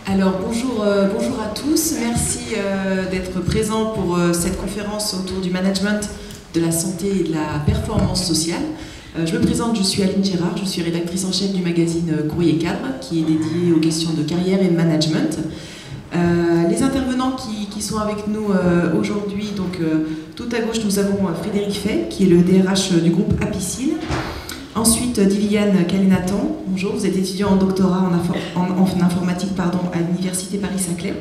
Alors bonjour à tous, merci d'être présents pour cette conférence autour du management de la santé et de la performance sociale. Je me présente, je suis Aline Gérard, je suis rédactrice en chef du magazine Courrier Cadre qui est dédié aux questions de carrière et de management. Les intervenants qui sont avec nous aujourd'hui, donc tout à gauche nous avons Frédéric Fay qui est le DRH du groupe Apicil. Ensuite, Diliane Kalinatan, bonjour, vous êtes étudiant en doctorat en informatique à l'Université Paris-Saclay.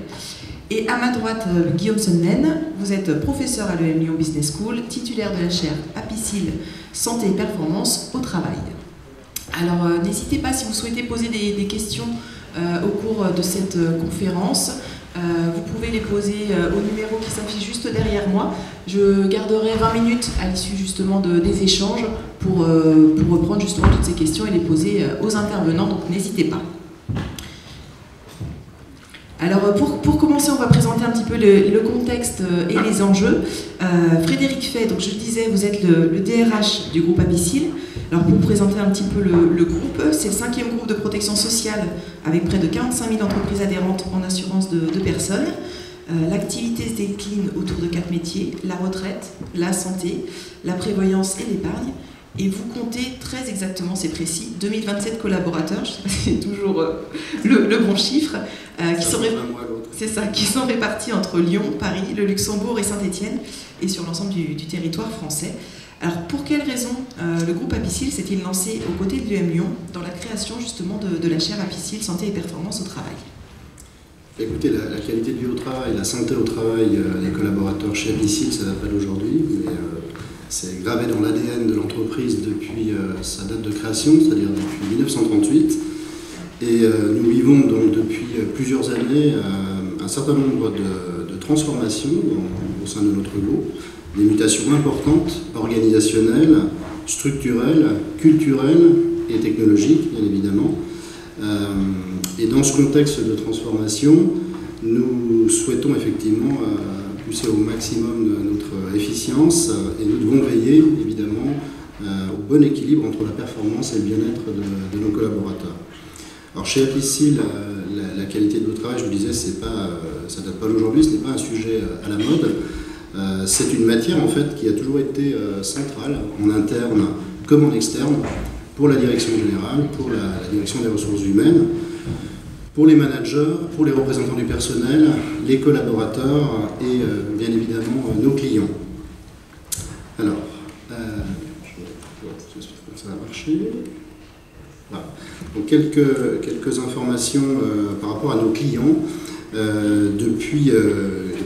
Et à ma droite, Guillaume Sonnelaine, vous êtes professeur à l'EM Lyon Business School, titulaire de la chaire Apicil Santé et Performance au travail. Alors, n'hésitez pas si vous souhaitez poser des questions au cours de cette conférence. Vous pouvez les poser au numéro qui s'affiche juste derrière moi. Je garderai 20 minutes à l'issue justement des échanges pour reprendre justement toutes ces questions et les poser aux intervenants, donc n'hésitez pas. Alors pour commencer, on va présenter un petit peu le contexte et les enjeux. Frédéric Fay, donc je le disais, vous êtes le DRH du groupe Apicil. Alors pour vous présenter un petit peu le groupe, c'est le 5e groupe de protection sociale avec près de 45 000 entreprises adhérentes en assurance de personnes. L'activité se décline autour de 4 métiers, la retraite, la santé, la prévoyance et l'épargne. Et vous comptez très exactement, c'est précis, 2027 collaborateurs, je ne sais pas si c'est toujours le bon chiffre, qui sont répartis entre Lyon, Paris, le Luxembourg et Saint-Étienne, et sur l'ensemble du territoire français. Alors pour quelles raisons le groupe Apicil s'est-il lancé aux côtés de l'UM Lyon dans la création justement de la chaire Apicil Santé et Performance au travail? Écoutez, la qualité de vie au travail, la santé au travail des collaborateurs chez Apicil, ça date pas d'aujourd'hui, mais c'est gravé dans l'ADN de l'entreprise depuis sa date de création, c'est-à-dire depuis 1938. Et nous vivons donc depuis plusieurs années un certain nombre de transformations au sein de notre groupe, des mutations importantes, organisationnelles, structurelles, culturelles et technologiques, bien évidemment. Et dans ce contexte de transformation, nous souhaitons effectivement pousser au maximum notre efficience et nous devons veiller évidemment au bon équilibre entre la performance et le bien-être de nos collaborateurs. Alors chez Apicil, la qualité de notre travail, je vous disais, ça date pas d'aujourd'hui, ce n'est pas un sujet à la mode. C'est une matière en fait qui a toujours été centrale en interne comme en externe pour la direction générale, pour la direction des ressources humaines, pour les managers, pour les représentants du personnel, les collaborateurs et bien évidemment nos clients. Alors, j'espère que ça va marcher. Voilà. Donc quelques informations par rapport à nos clients. Depuis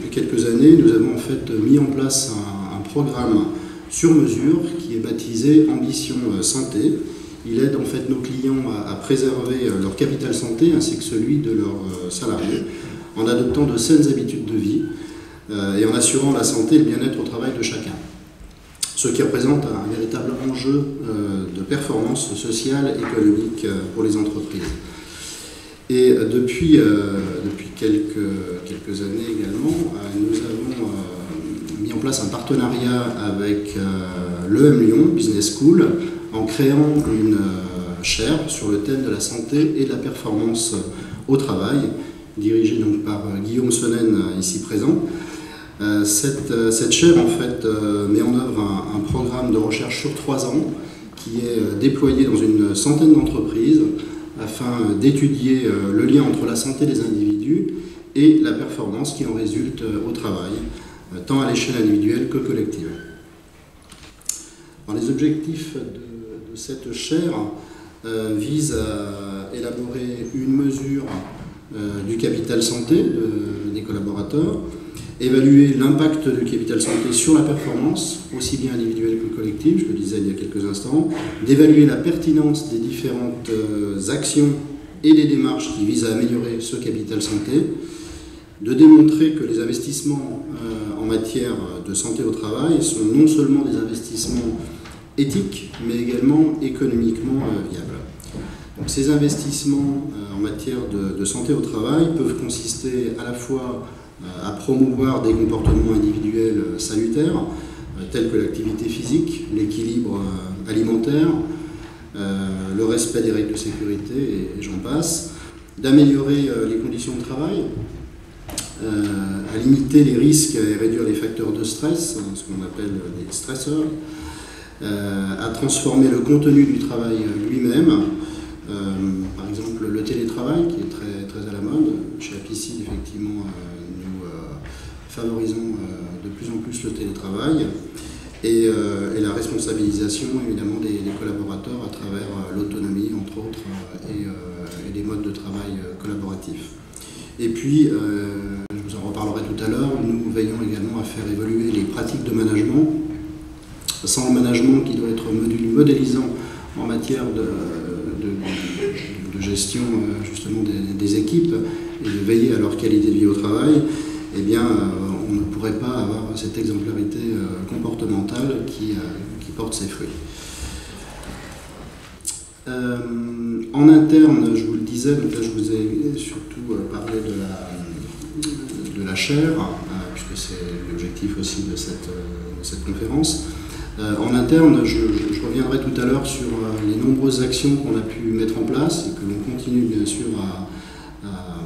quelques années, nous avons en fait mis en place un programme sur mesure qui est baptisé Ambition Santé. Il aide en fait nos clients à préserver leur capital santé ainsi que celui de leurs salariés en adoptant de saines habitudes de vie et en assurant la santé et le bien-être au travail de chacun. Ce qui représente un véritable enjeu de performance sociale et économique pour les entreprises. Et depuis quelques années également, nous avons mis en place un partenariat avec l'EM Lyon Business School en créant une chaire sur le thème de la santé et de la performance au travail, dirigée donc par Guillaume Sonnelaine ici présent. Cette chaire en fait met en œuvre un programme de recherche sur 3 ans qui est déployé dans une centaine d'entreprises afin d'étudier le lien entre la santé des individus et la performance qui en résulte au travail, tant à l'échelle individuelle que collective. Alors, les objectifs de cette chaire visent à élaborer une mesure du capital santé des collaborateurs, évaluer l'impact du capital santé sur la performance, aussi bien individuelle que collective, je le disais il y a quelques instants, d'évaluer la pertinence des différentes actions et des démarches qui visent à améliorer ce capital santé, de démontrer que les investissements en matière de santé au travail sont non seulement des investissements éthiques, mais également économiquement viables. Donc, ces investissements en matière de santé au travail peuvent consister à la fois à promouvoir des comportements individuels salutaires, tels que l'activité physique, l'équilibre alimentaire, le respect des règles de sécurité, et j'en passe, d'améliorer les conditions de travail, à limiter les risques et réduire les facteurs de stress, ce qu'on appelle des stresseurs, à transformer le contenu du travail lui-même, par exemple le télétravail qui est très, très à la mode. Chez Apicil, effectivement, nous favorisons de plus en plus le télétravail et la responsabilisation évidemment des collaborateurs à travers l'autonomie entre autres et des modes de travail collaboratifs. Et puis, je vous en reparlerai tout à l'heure, nous veillons également à faire évoluer les pratiques de management, sans le management qui doit être modélisant en matière de gestion justement des équipes et de veiller à leur qualité de vie au travail, eh bien, on ne pourrait pas avoir cette exemplarité comportementale qui porte ses fruits. En interne, je vous le disais, donc là je vous ai surtout parlé de la chaire, puisque c'est l'objectif aussi de cette conférence. En interne, je reviendrai tout à l'heure sur les nombreuses actions qu'on a pu mettre en place et que l'on continue bien sûr à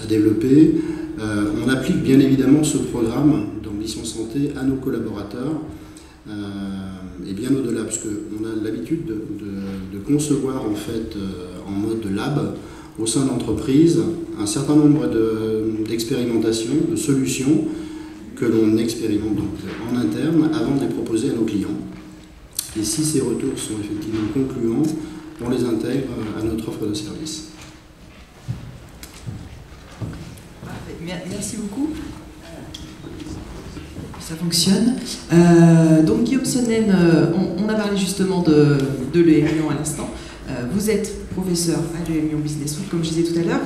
développer. On applique bien évidemment ce programme d'ambition santé à nos collaborateurs et bien au-delà, puisqu'on a l'habitude de concevoir en fait en mode lab au sein de l'entreprise un certain nombre d'expérimentations, de solutions que l'on expérimente donc en interne avant de les proposer à nos clients. Et si ces retours sont effectivement concluants, on les intègre à notre offre de service. Merci beaucoup. Ça fonctionne. Donc Guillaume Sonnen, on a parlé justement de l'EM Lyon à l'instant. Vous êtes professeur à l'EM Lyon Business School, comme je disais tout à l'heure.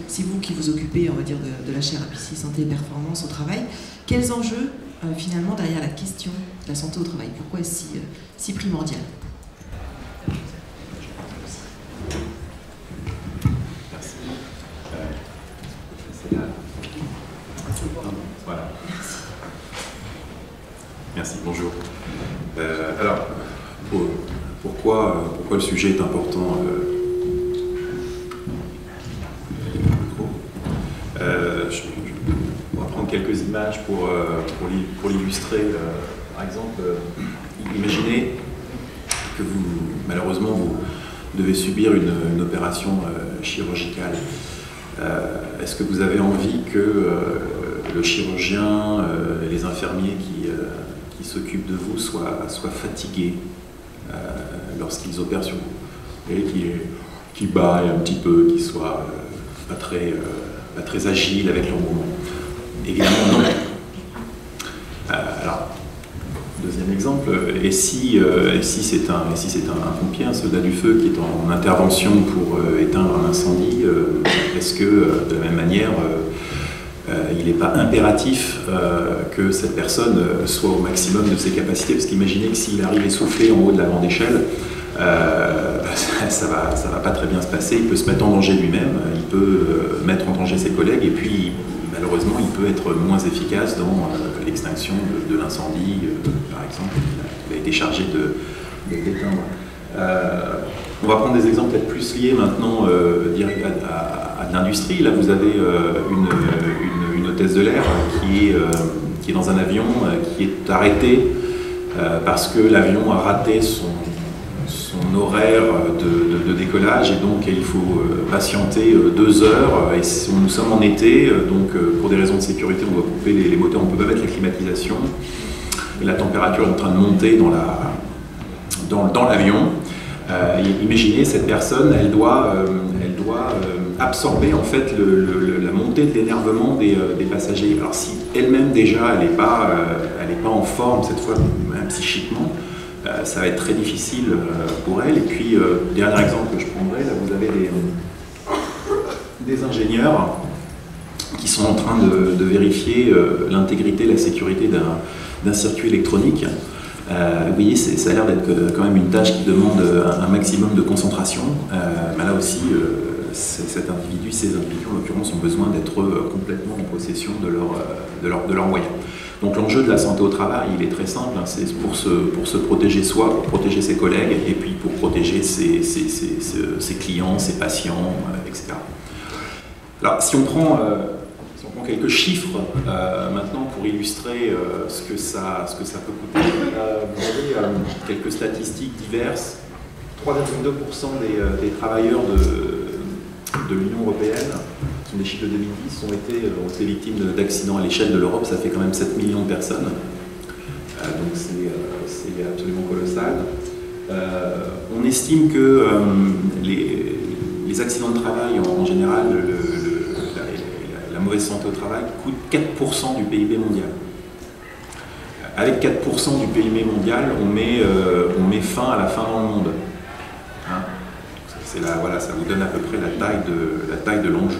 C'est vous qui vous occupez, on va dire, de la chaire Apicil santé et performance au travail. Quels enjeux finalement derrière la question de la santé au travail? Pourquoi est-ce si primordial? Voilà. Merci, bonjour. Alors, pourquoi le sujet est important on va prendre quelques images pour l'illustrer. Par exemple, imaginez que malheureusement, vous devez subir une opération chirurgicale. Est-ce que vous avez envie que le chirurgien et les infirmiers qui s'occupent de vous soient fatigués lorsqu'ils opèrent sur vous, et qui baillent un petit peu, qui soient pas très agiles avec leurs mouvements? Évidemment non. Alors, deuxième exemple, et si c'est un pompier, un soldat du feu qui est en intervention pour éteindre un incendie, est-ce que de la même manière il n'est pas impératif que cette personne soit au maximum de ses capacités? Parce qu'imaginez que s'il arrive essoufflé en haut de la grande échelle, ça va pas très bien se passer. Il peut se mettre en danger lui-même, il peut mettre en danger ses collègues, et puis malheureusement il peut être moins efficace dans l'extinction de l'incendie, par exemple, qu'il a été chargé d'éteindre. On va prendre des exemples peut-être plus liés maintenant à l'industrie. Là, vous avez une hôtesse de l'air qui est dans un avion, qui est arrêtée parce que l'avion a raté son horaire de décollage, et donc il faut patienter 2 heures. Et nous sommes en été, donc pour des raisons de sécurité, on doit couper les moteurs, on ne peut pas mettre la climatisation. Et la température est en train de monter dans l'avion. Imaginez, cette personne, elle doit absorber en fait la montée de l'énervement des passagers. Alors si elle-même déjà elle n'est pas en forme cette fois, même psychiquement, ça va être très difficile pour elle. Et puis dernier exemple que je prendrai, là vous avez des ingénieurs qui sont en train de vérifier l'intégrité, la sécurité d'un circuit électronique. Vous voyez, ça a l'air d'être quand même une tâche qui demande un maximum de concentration. Mais là aussi, ces individus en l'occurrence, ont besoin d'être complètement en possession de leurs moyens. Donc l'enjeu de la santé au travail, il est très simple, hein, c'est pour se protéger soi, pour protéger ses collègues, et puis pour protéger ses clients, ses patients, etc. Alors, si on prend quelques chiffres maintenant pour illustrer ce que ça peut coûter, vous avez quelques statistiques diverses. 3,2% des travailleurs de l'Union européenne, qui sont des chiffres de 2010, ont été victimes d'accidents à l'échelle de l'Europe. Ça fait quand même 7 millions de personnes. Donc c'est absolument colossal. On estime que les accidents de travail en général, la mauvaise santé au travail, coûtent 4% du PIB mondial. Avec 4% du PIB mondial, on met fin à la faim dans le monde. Hein, voilà, ça vous donne à peu près la taille de l'enjeu.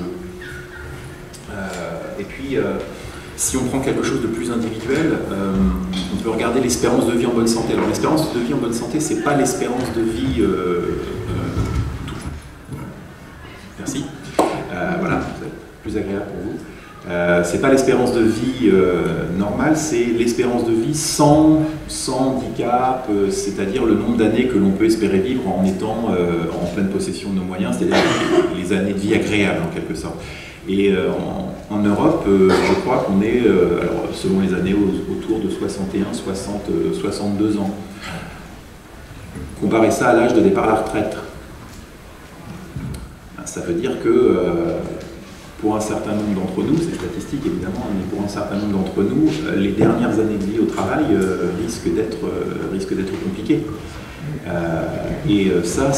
Et puis, si on prend quelque chose de plus individuel, on peut regarder l'espérance de vie en bonne santé. Alors l'espérance de vie en bonne santé, c'est pas l'espérance de vie merci. Voilà, c'est plus agréable pour vous. C'est pas l'espérance de vie normale, c'est l'espérance de vie sans handicap, c'est-à-dire le nombre d'années que l'on peut espérer vivre en étant en pleine possession de nos moyens, c'est-à-dire les années de vie agréables en quelque sorte. Et en Europe, je crois qu'on est, alors, selon les années, autour de 61, 60, 62 ans. Comparez ça à l'âge de départ à la retraite. Ça veut dire que pour un certain nombre d'entre nous, c'est statistique évidemment, mais pour un certain nombre d'entre nous, les dernières années de vie au travail risquent d'être compliquées. Et ça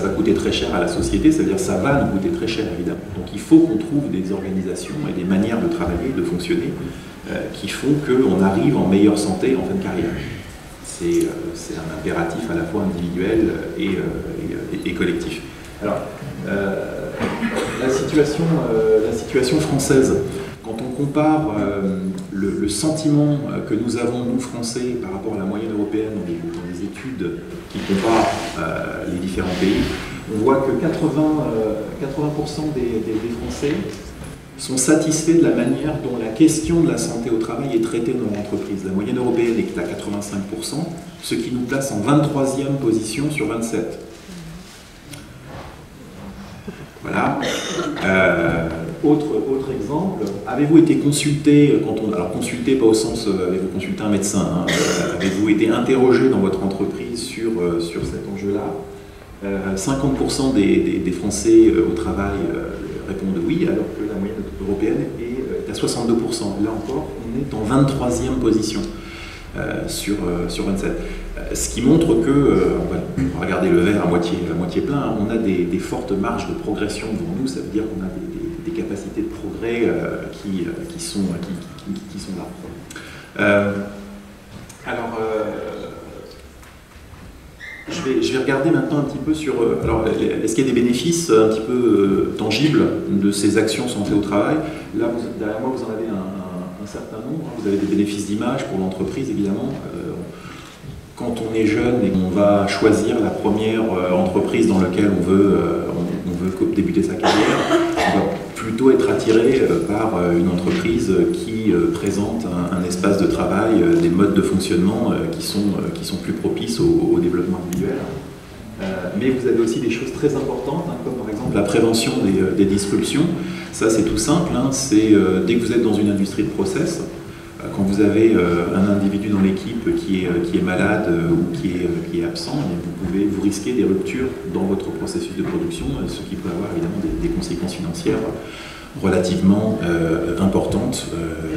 va coûter très cher à la société, c'est-à-dire ça va nous coûter très cher évidemment. Donc il faut qu'on trouve des organisations et des manières de travailler, de fonctionner, qui font qu'on arrive en meilleure santé en fin de carrière. C'est un impératif à la fois individuel et collectif. Alors, la situation française, quand on compare le sentiment que nous avons, nous Français, par rapport à la moyenne européenne dans les études qui comparent les différents pays, on voit que 80% des Français sont satisfaits de la manière dont la question de la santé au travail est traitée dans l'entreprise. La moyenne européenne est à 85%, ce qui nous place en 23e position sur 27. Voilà. Autre exemple, avez-vous été consulté, alors consulté pas au sens, avez-vous consulté un médecin, hein, avez-vous été interrogé dans votre entreprise sur cet enjeu-là? 50% des Français au travail répondent oui, alors que la moyenne européenne est à 62%. Là encore, on est en 23e position sur 27. Ce qui montre que, on va regarder le verre à moitié plein, on a des fortes marges de progression devant nous, ça veut dire qu'on a des capacités de progrès qui sont là. Alors, je vais regarder maintenant un petit peu sur... alors, est-ce qu'il y a des bénéfices un petit peu tangibles de ces actions santé au travail? Là, derrière moi, vous en avez un certain nombre. Vous avez des bénéfices d'image pour l'entreprise, évidemment. Quand on est jeune et qu'on va choisir la première entreprise dans laquelle on veut débuter sa carrière, on va plutôt être attiré par une entreprise qui présente un espace de travail, des modes de fonctionnement qui sont plus propices au développement individuel. Mais vous avez aussi des choses très importantes, hein, comme par exemple la prévention des disruptions. Ça, c'est tout simple, hein, c'est dès que vous êtes dans une industrie de process, quand vous avez un individu dans l'équipe qui est malade ou qui est absent, vous risquez des ruptures dans votre processus de production, ce qui peut avoir évidemment des conséquences financières relativement importantes,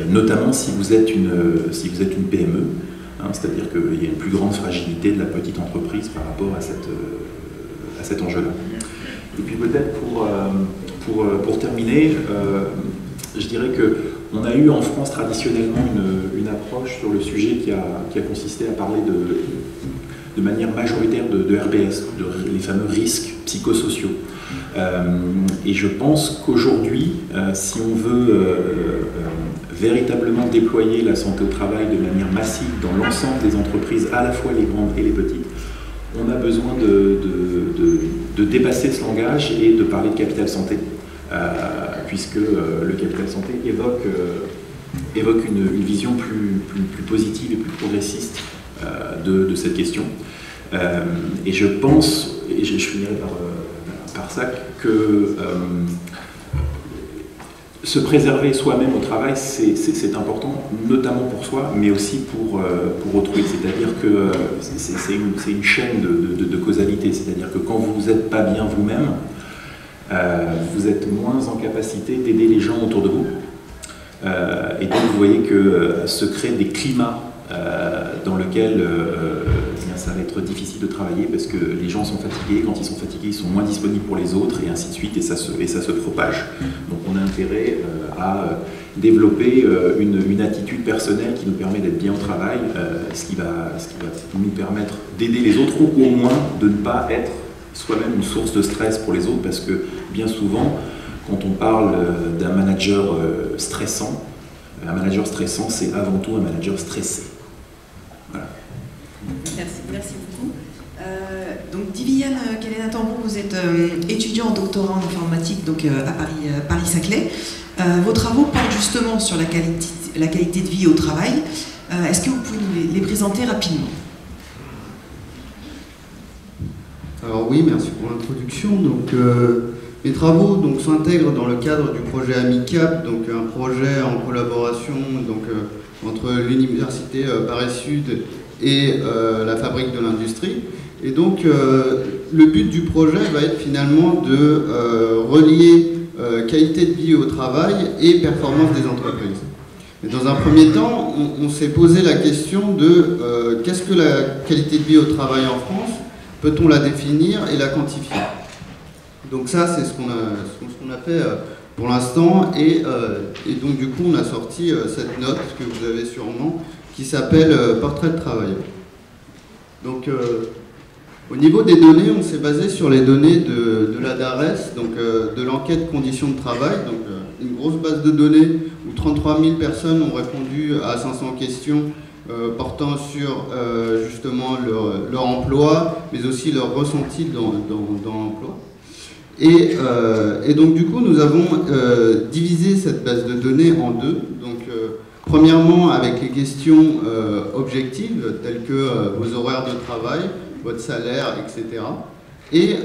notamment si vous êtes une PME, hein, c'est-à-dire qu'il y a une plus grande fragilité de la petite entreprise par rapport à cet enjeu-là. Et puis peut-être pour terminer, je dirais qu'on a eu en France traditionnellement une approche sur le sujet qui a consisté à parler de manière majoritaire de RBS, les fameux risques psychosociaux. Et je pense qu'aujourd'hui, si on veut véritablement déployer la santé au travail de manière massive dans l'ensemble des entreprises, à la fois les grandes et les petites, on a besoin de dépasser ce langage et de parler de capital santé. Puisque le capital santé évoque une vision plus positive et plus progressiste de cette question. Et je pense, et je finirai par ça, que se préserver soi-même au travail, c'est important, notamment pour soi, mais aussi pour autrui. C'est-à-dire que c'est une chaîne de causalité. C'est-à-dire que quand vous n'êtes pas bien vous-même, vous êtes moins en capacité d'aider les gens autour de vous. Et donc vous voyez que se créent des climats dans lesquels ça va être difficile de travailler parce que les gens sont fatigués. Quand ils sont fatigués, ils sont moins disponibles pour les autres et ainsi de suite, et ça se propage. Donc on a intérêt à développer une attitude personnelle qui nous permet d'être bien au travail, ce qui va nous permettre d'aider les autres, ou au moins de ne pas être soi-même une source de stress pour les autres, parce que bien souvent, quand on parle d'un manager stressant, un manager stressant, c'est avant tout un manager stressé. Voilà. Merci beaucoup. Donc Diviane Kelena-Tambon, vous êtes étudiant en doctorat en informatique donc, à Paris-Saclay. Vos travaux portent justement sur la qualité de vie au travail. Est-ce que vous pouvez nous les présenter rapidement? Alors oui, merci pour l'introduction. Donc, mes travaux s'intègrent dans le cadre du projet AMICAP, donc un projet en collaboration entre l'université Paris-Sud et la fabrique de l'industrie. Et donc le but du projet va être finalement de relier qualité de vie au travail et performance des entreprises. Et dans un premier temps, on s'est posé la question de qu'est-ce que la qualité de vie au travail en France? Peut-on la définir et la quantifier? Donc ça, c'est ce qu'on a fait pour l'instant, et donc du coup on a sorti cette note que vous avez sûrement, qui s'appelle Portrait de travailleur. Donc au niveau des données, on s'est basé sur les données de la DARES, donc de l'enquête conditions de travail, donc une grosse base de données où 33 000 personnes ont répondu à 500 questions portant sur justement leur emploi, mais aussi leur ressenti dans l'emploi. Et donc du coup, nous avons divisé cette base de données en deux. Donc, premièrement, avec les questions objectives, telles que vos horaires de travail, votre salaire, etc. Et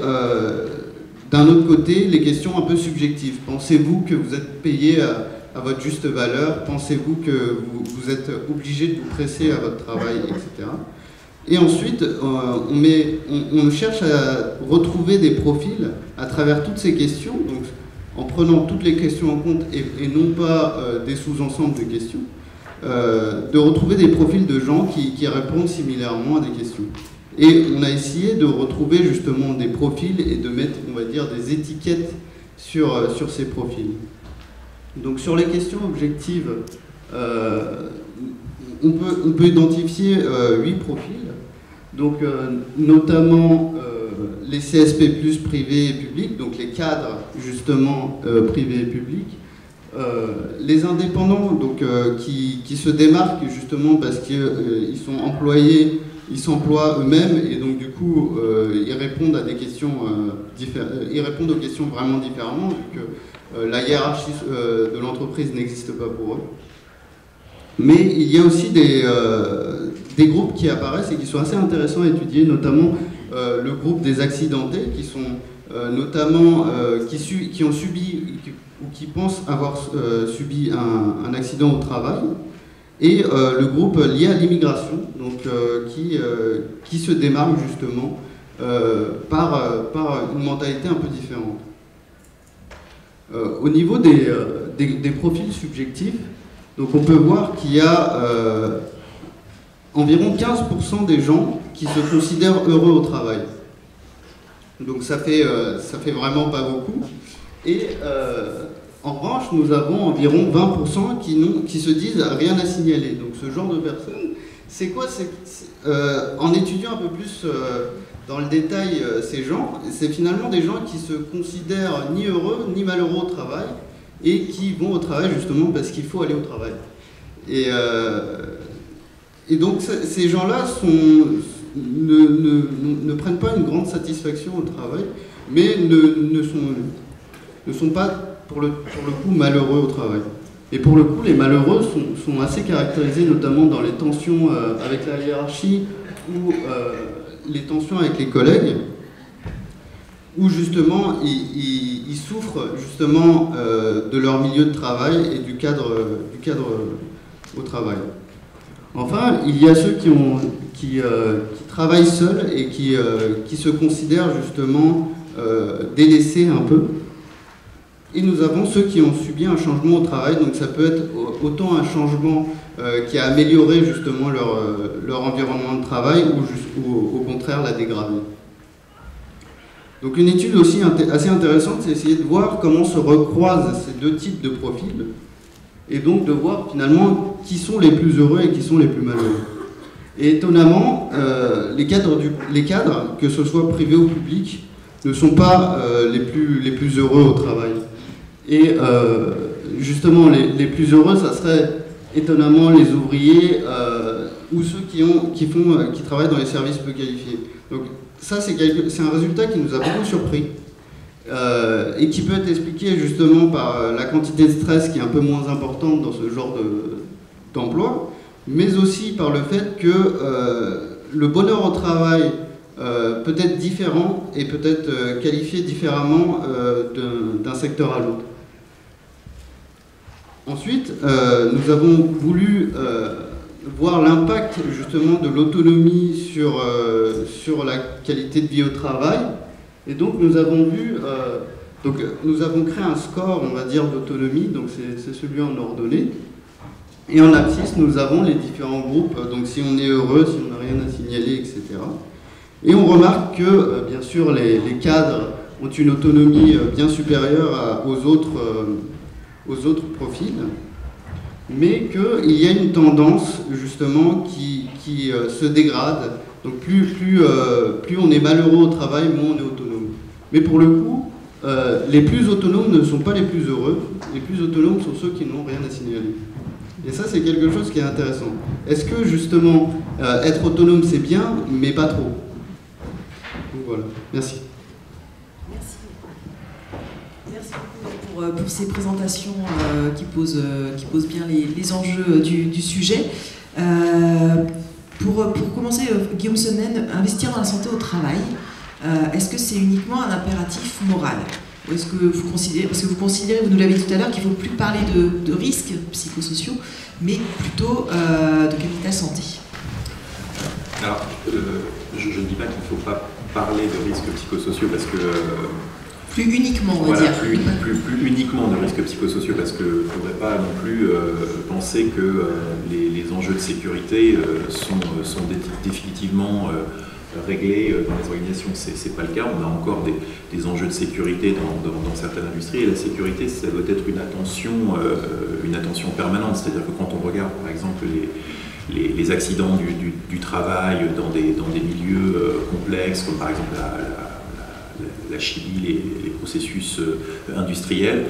d'un autre côté, les questions un peu subjectives. Pensez-vous que vous êtes payé à votre juste valeur? Pensez-vous que vous êtes obligé de vous presser à votre travail, etc. Et ensuite, on cherche à retrouver des profils à travers toutes ces questions, donc en prenant toutes les questions en compte et non pas des sous-ensembles de questions, de retrouver des profils de gens qui répondent similairement à des questions. Et on a essayé de retrouver justement des profils et de mettre, on va dire, des étiquettes sur ces profils. Donc sur les questions objectives, on peut identifier 8 profils. Donc, notamment les CSP+, privés et publics, donc les cadres justement privés et publics, les indépendants donc, qui se démarquent justement parce qu'ils sont employés, ils s'emploient eux-mêmes et donc du coup ils répondent à des questions ils répondent aux questions vraiment différemment vu que la hiérarchie de l'entreprise n'existe pas pour eux. Mais il y a aussi des groupes qui apparaissent et qui sont assez intéressants à étudier, notamment le groupe des accidentés, qui sont notamment qui ont subi ou qui pensent avoir subi un accident au travail, et le groupe lié à l'immigration, donc qui se démarque justement par une mentalité un peu différente. Au niveau des profils subjectifs, donc on peut voir qu'il y a environ 15% des gens qui se considèrent heureux au travail. Donc ça fait vraiment pas beaucoup. Et en revanche, nous avons environ 20% qui se disent rien à signaler. Donc ce genre de personnes, c'est quoi? En étudiant un peu plus dans le détail ces gens, c'est finalement des gens qui se considèrent ni heureux ni malheureux au travail, et qui vont au travail justement parce qu'il faut aller au travail. Et donc ces gens-là ne prennent pas une grande satisfaction au travail, mais ne sont pas pour le coup malheureux au travail. Et pour le coup, les malheureux sont assez caractérisés notamment dans les tensions avec la hiérarchie ou les tensions avec les collègues. où justement ils souffrent justement de leur milieu de travail et du cadre au travail. Enfin, il y a ceux qui travaillent seuls et qui se considèrent justement délaissés un peu. Et nous avons ceux qui ont subi un changement au travail, donc ça peut être autant un changement qui a amélioré justement leur environnement de travail ou au contraire l'a dégradé. Donc une étude aussi assez intéressante, c'est essayer de voir comment se recroisent ces deux types de profils et donc de voir finalement qui sont les plus heureux et qui sont les plus malheureux. Et étonnamment, les cadres, que ce soit privé ou public, ne sont pas les plus heureux au travail. Et justement, les plus heureux, ça serait étonnamment les ouvriers ou ceux qui travaillent dans les services peu qualifiés. Donc ça, c'est un résultat qui nous a beaucoup surpris et qui peut être expliqué justement par la quantité de stress qui est un peu moins importante dans ce genre d'emploi, mais aussi par le fait que le bonheur au travail peut être différent et peut être qualifié différemment d'un secteur à l'autre. Ensuite, nous avons voulu voir l'impact justement de l'autonomie sur la qualité de vie au travail. Et donc nous avons nous avons créé un score, on va dire, d'autonomie, donc c'est celui en ordonnée. Et en abscisse, nous avons les différents groupes, donc si on est heureux, si on n'a rien à signaler, etc. Et on remarque que, bien sûr, les cadres ont une autonomie bien supérieure aux autres profils, mais qu'il y a une tendance, justement, qui se dégrade. Donc plus on est malheureux au travail, moins on est autonome. Mais pour le coup, les plus autonomes ne sont pas les plus heureux. Les plus autonomes sont ceux qui n'ont rien à signaler. Et ça, c'est quelque chose qui est intéressant. Est-ce que, justement, être autonome, c'est bien, mais pas trop? Donc voilà, merci. Merci beaucoup pour ces présentations qui posent bien les enjeux du sujet. Pour commencer, Guillaume Sonnen, investir dans la santé au travail, est-ce que c'est uniquement un impératif moral? Ou est-ce que vous considérez, parce que vous considérez, vous nous l'avez dit tout à l'heure, qu'il ne faut plus parler de risques psychosociaux, mais plutôt de capital santé? Alors, je ne dis pas qu'il ne faut pas parler de risques psychosociaux parce que... plus uniquement, on va dire. Plus uniquement de risques psychosociaux parce qu'il ne faudrait pas non plus penser que les enjeux de sécurité sont définitivement réglés dans les organisations. C'est pas le cas. On a encore des enjeux de sécurité dans certaines industries et la sécurité, ça doit être une attention permanente. C'est-à-dire que quand on regarde par exemple les accidents du travail dans des milieux complexes comme par exemple la chimie, les processus industriels,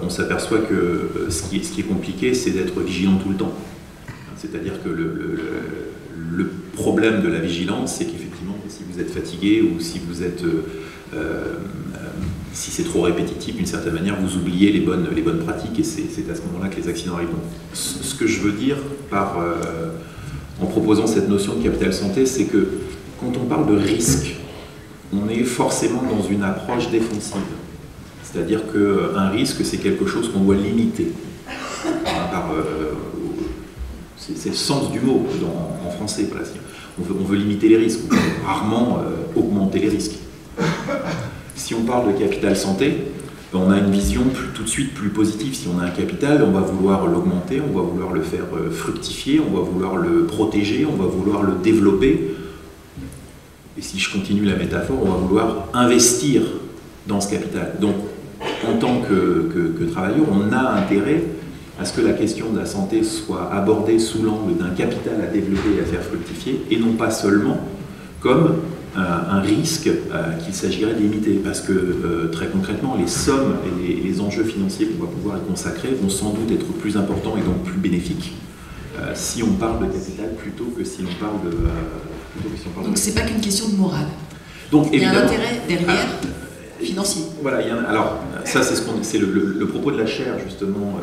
on s'aperçoit que ce qui est compliqué, c'est d'être vigilant tout le temps. C'est-à-dire que le problème de la vigilance, c'est qu'effectivement, si vous êtes fatigué ou si vous êtes, si c'est trop répétitif, d'une certaine manière, vous oubliez les bonnes pratiques et c'est à ce moment-là que les accidents arrivent. Donc, ce que je veux dire en proposant cette notion de capital santé, c'est que quand on parle de risque, on est forcément dans une approche défensive. C'est-à-dire qu'un risque, c'est quelque chose qu'on doit limiter. C'est le sens du mot en français. Voilà. On veut limiter les risques, on veut rarement augmenter les risques. Si on parle de capital santé, on a une vision tout de suite plus positive. Si on a un capital, on va vouloir l'augmenter, on va vouloir le faire fructifier, on va vouloir le protéger, on va vouloir le développer. Et si je continue la métaphore, on va vouloir investir dans ce capital. Donc, en tant que travailleur, on a intérêt à ce que la question de la santé soit abordée sous l'angle d'un capital à développer et à faire fructifier, et non pas seulement comme un risque qu'il s'agirait de limiter. Parce que, très concrètement, les sommes et les enjeux financiers qu'on va pouvoir y consacrer vont sans doute être plus importants et donc plus bénéfiques si on parle de capital plutôt que si on parle de... Donc c'est pas qu'une question de morale. Donc, il y a un intérêt derrière financier. Voilà, alors ça c'est le propos de la chaire justement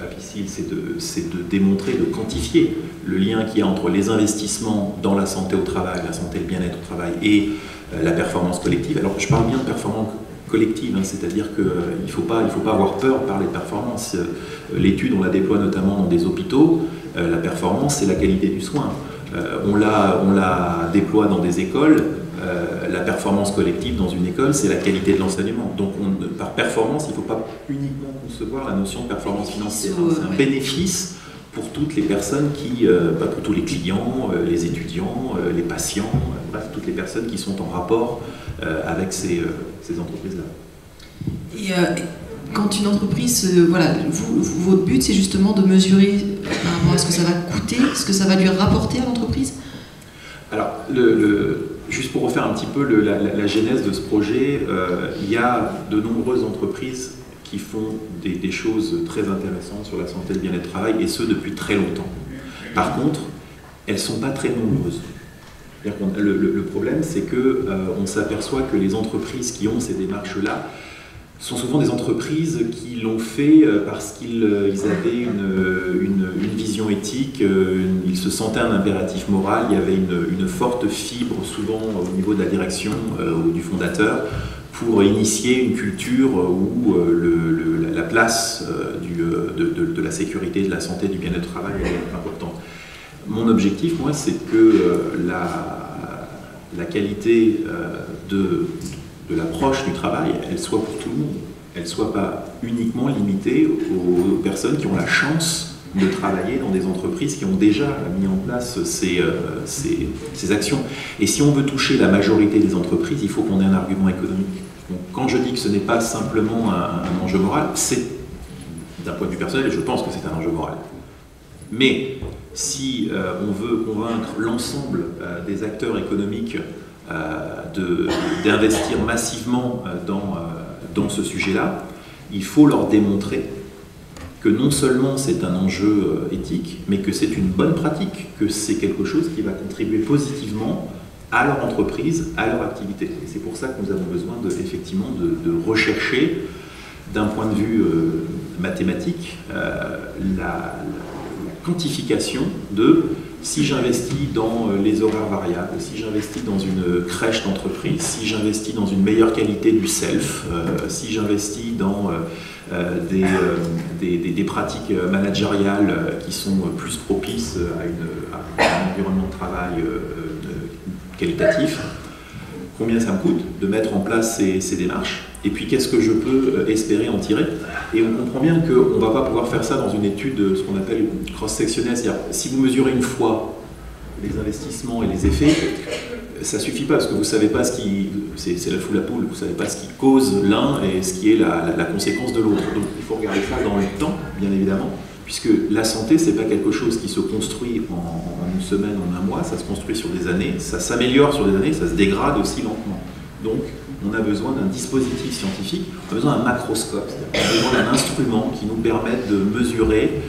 à PICIL, c'est de démontrer, de quantifier le lien qu'il y a entre les investissements dans la santé au travail, la santé et le bien-être au travail, et la performance collective. Alors je parle bien de performance collective, hein, c'est-à-dire qu'il ne faut pas avoir peur de parler de performance. L'étude, on la déploie notamment dans des hôpitaux. La performance, c'est la qualité du soin. On la déploie dans des écoles. La performance collective dans une école, c'est la qualité de l'enseignement. Donc par performance, il ne faut pas uniquement concevoir la notion de performance financière. C'est un bénéfice pour toutes les personnes pour tous les clients, les étudiants, les patients, bref, toutes les personnes qui sont en rapport avec ces entreprises-là. Et quand une entreprise, voilà, votre but, c'est justement de mesurer par rapport à ce que ça va coûter, ce que ça va lui rapporter à l'entreprise? Alors, juste pour refaire un petit peu la genèse de ce projet, il y a de nombreuses entreprises qui font des choses très intéressantes sur la santé et le bien-être au travail, et ce depuis très longtemps. Par contre, elles ne sont pas très nombreuses. Le problème, c'est qu'on s'aperçoit que les entreprises qui ont ces démarches-là sont souvent des entreprises qui l'ont fait parce qu'ils avaient une vision éthique, ils se sentaient un impératif moral, il y avait une forte fibre souvent au niveau de la direction ou du fondateur pour initier une culture où la place de la sécurité, de la santé, du bien-être au travail est importante. Mon objectif, moi, c'est que la qualité de l'approche du travail, elle soit pour tout le monde. Elle ne soit pas uniquement limitée aux personnes qui ont la chance de travailler dans des entreprises qui ont déjà mis en place ces actions. Et si on veut toucher la majorité des entreprises, il faut qu'on ait un argument économique. Donc, quand je dis que ce n'est pas simplement un enjeu moral, c'est d'un point de vue personnel, et je pense que c'est un enjeu moral. Mais si on veut convaincre l'ensemble des acteurs économiques d'investir massivement dans ce sujet-là, il faut leur démontrer que non seulement c'est un enjeu éthique, mais que c'est une bonne pratique, que c'est quelque chose qui va contribuer positivement à leur entreprise, à leur activité. Et c'est pour ça que nous avons besoin effectivement de rechercher, d'un point de vue mathématique, la quantification de si j'investis dans les horaires variables, si j'investis dans une crèche d'entreprise, si j'investis dans une meilleure qualité du self, si j'investis dans des pratiques managériales qui sont plus propices à un environnement de travail qualitatif, combien ça me coûte de mettre en place ces démarches, et puis qu'est-ce que je peux espérer en tirer. Et on comprend bien qu'on ne va pas pouvoir faire ça dans une étude, ce qu'on appelle cross-sectionnelle, c'est-à-dire si vous mesurez une fois les investissements et les effets, ça ne suffit pas, parce que vous ne savez pas ce qui... C'est la foule à poule, vous ne savez pas ce qui cause l'un et ce qui est la conséquence de l'autre. Donc il faut regarder ça dans le temps, bien évidemment, puisque la santé, ce n'est pas quelque chose qui se construit en une semaine, en un mois, ça se construit sur des années, ça s'améliore sur des années, ça se dégrade aussi lentement. Donc, on a besoin d'un dispositif scientifique, on a besoin d'un macroscope, on a besoin d'un instrument qui nous permette de mesurer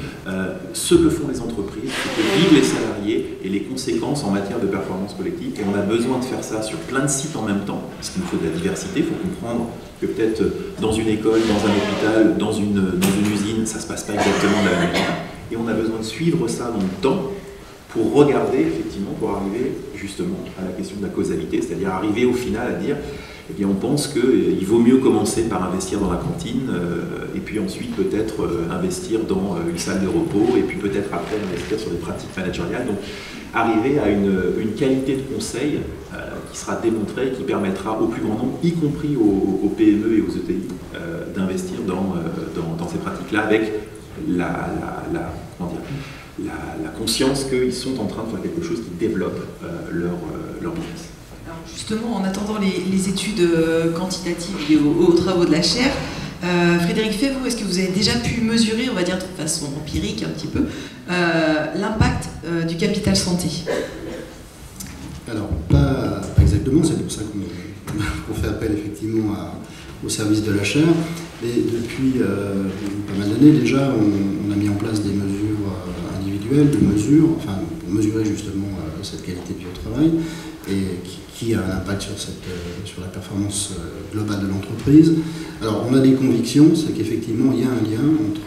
ce que font les entreprises, ce que vivent les salariés et les conséquences en matière de performance collective. Et on a besoin de faire ça sur plein de sites en même temps, parce qu'il nous faut de la diversité. Il faut comprendre que peut-être dans une école, dans un hôpital, dans une usine, ça ne se passe pas exactement de la même manière. Et on a besoin de suivre ça dans le temps pour regarder, effectivement, pour arriver justement à la question de la causalité, c'est-à-dire arriver au final à dire eh bien, on pense qu'il vaut mieux commencer par investir dans la cantine, et puis ensuite peut-être investir dans une salle de repos, et puis peut-être après investir sur des pratiques managériales. Donc arriver à une qualité de conseil qui sera démontrée, qui permettra au plus grand nombre, y compris aux PME et aux ETI, d'investir dans ces pratiques-là avec la conscience qu'ils sont en train de faire quelque chose qui développe leur business. Alors justement, en attendant les études quantitatives et aux travaux de la chaire, Frédéric Fay, est-ce que vous avez déjà pu mesurer, on va dire de façon empirique un petit peu, l'impact du capital santé? Alors, pas exactement, c'est pour ça qu'on fait appel effectivement au service de la chaire. Et depuis pas mal d'années déjà, on a mis en place des mesures individuelles, pour mesurer justement cette qualité de vie au travail, et qui a un impact sur la performance globale de l'entreprise. Alors on a des convictions, c'est qu'effectivement il y a un lien entre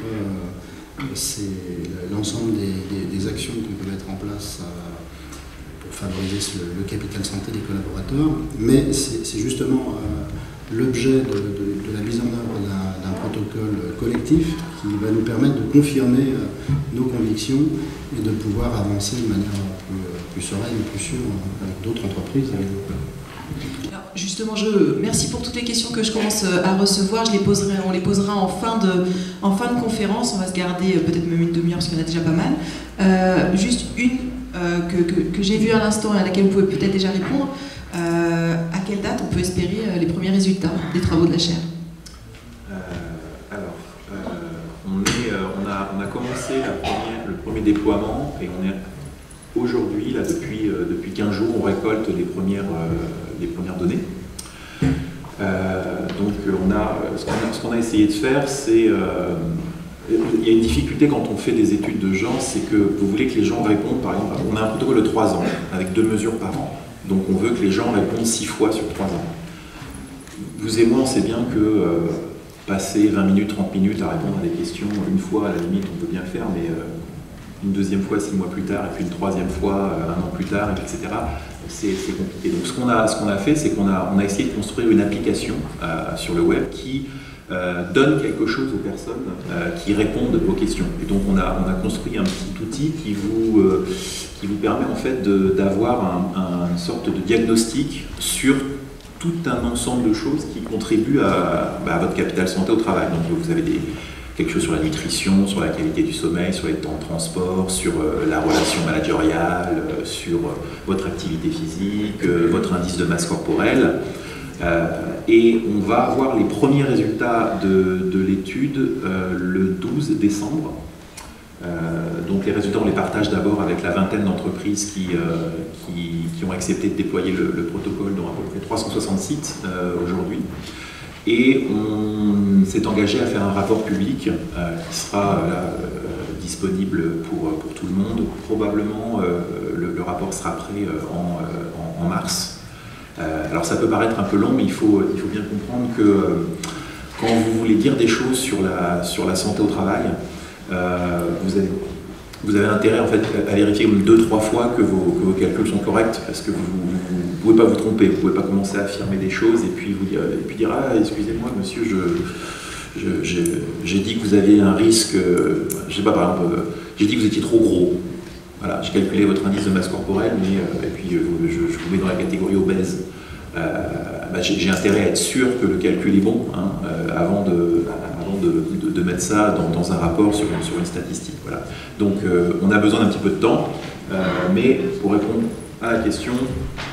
l'ensemble des actions qu'on peut mettre en place pour favoriser le capital santé des collaborateurs, mais c'est justement l'objet de la mise en œuvre d'un protocole collectif qui va nous permettre de confirmer nos convictions et de pouvoir avancer de manière plus sereine et plus sûre avec d'autres entreprises. Alors justement, merci pour toutes les questions que je commence à recevoir. On les posera en fin de conférence. On va se garder peut-être même une demi-heure parce qu'il y en a déjà pas mal. Juste une que j'ai vue à l'instant et à laquelle vous pouvez peut-être déjà répondre. À quelle date on peut espérer les premiers résultats des travaux de la chaire? On a commencé le premier déploiement et on est aujourd'hui, là, depuis 15 jours, on récolte les premières données. Donc ce qu'on a essayé de faire, c'est... il y a une difficulté quand on fait des études de genre, c'est que vous voulez que les gens répondent, par exemple, on a un protocole de 3 ans, avec 2 mesures par an. Donc on veut que les gens répondent 6 fois sur 3 ans. Vous et moi, on sait bien que passer 20 minutes, 30 minutes à répondre à des questions, une fois à la limite, on peut bien le faire, mais une deuxième fois 6 mois plus tard, et puis une troisième fois 1 an plus tard, etc., c'est compliqué. Donc ce qu'on a fait, c'est qu'on a essayé de construire une application sur le web qui donne quelque chose aux personnes qui répondent aux questions. Et donc on a construit un petit outil qui vous permet en fait d'avoir une sorte de diagnostic sur tout un ensemble de choses qui contribuent à votre capital santé au travail. Donc vous avez quelque chose sur la nutrition, sur la qualité du sommeil, sur les temps de transport, sur la relation managériale, sur votre activité physique, votre indice de masse corporelle. Et on va avoir les premiers résultats de l'étude le 12 décembre. Donc les résultats, on les partage d'abord avec la vingtaine d'entreprises qui ont accepté de déployer le protocole dans à peu près 360 sites aujourd'hui. Et on s'est engagé à faire un rapport public qui sera disponible pour tout le monde. Probablement, le rapport sera prêt en mars. Alors ça peut paraître un peu long, mais il faut bien comprendre que quand vous voulez dire des choses sur la santé au travail, vous avez intérêt en fait à vérifier 2-3 fois que vos calculs sont corrects, parce que vous ne pouvez pas vous tromper, vous ne pouvez pas commencer à affirmer des choses et puis dire ah excusez-moi monsieur, j'ai dit que vous aviez un risque, je sais pas, par exemple, j'ai dit que vous étiez trop gros. Voilà, j'ai calculé votre indice de masse corporelle, mais et puis je vous mets dans la catégorie obèse. J'ai intérêt à être sûr que le calcul est bon avant de mettre ça dans un rapport sur une statistique. Voilà. Donc on a besoin d'un petit peu de temps, mais pour répondre à la question,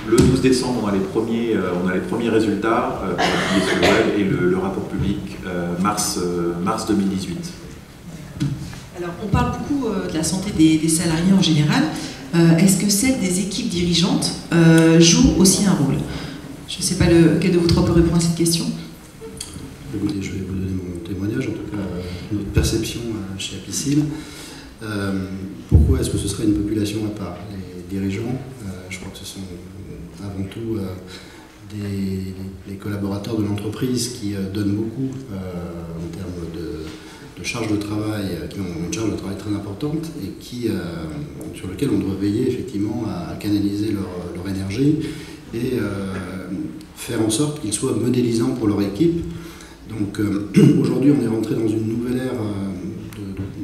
le 12 décembre, on a les premiers résultats publiés sur le web et le rapport public mars 2018. Alors, on parle beaucoup de la santé des salariés en général. Est-ce que celle des équipes dirigeantes joue aussi un rôle? Je ne sais pas lequel de vous trois peut répondre à cette question. Écoutez, je vais vous donner mon témoignage, en tout cas notre perception chez Apicil. Pourquoi est-ce que ce serait une population à part? Les dirigeants, je crois que ce sont avant tout les collaborateurs de l'entreprise qui donnent beaucoup en termes de charge de travail, qui ont une charge de travail très importante et sur lequel on doit veiller effectivement à canaliser leur énergie et faire en sorte qu'ils soient modélisants pour leur équipe. Donc aujourd'hui on est rentré dans une nouvelle ère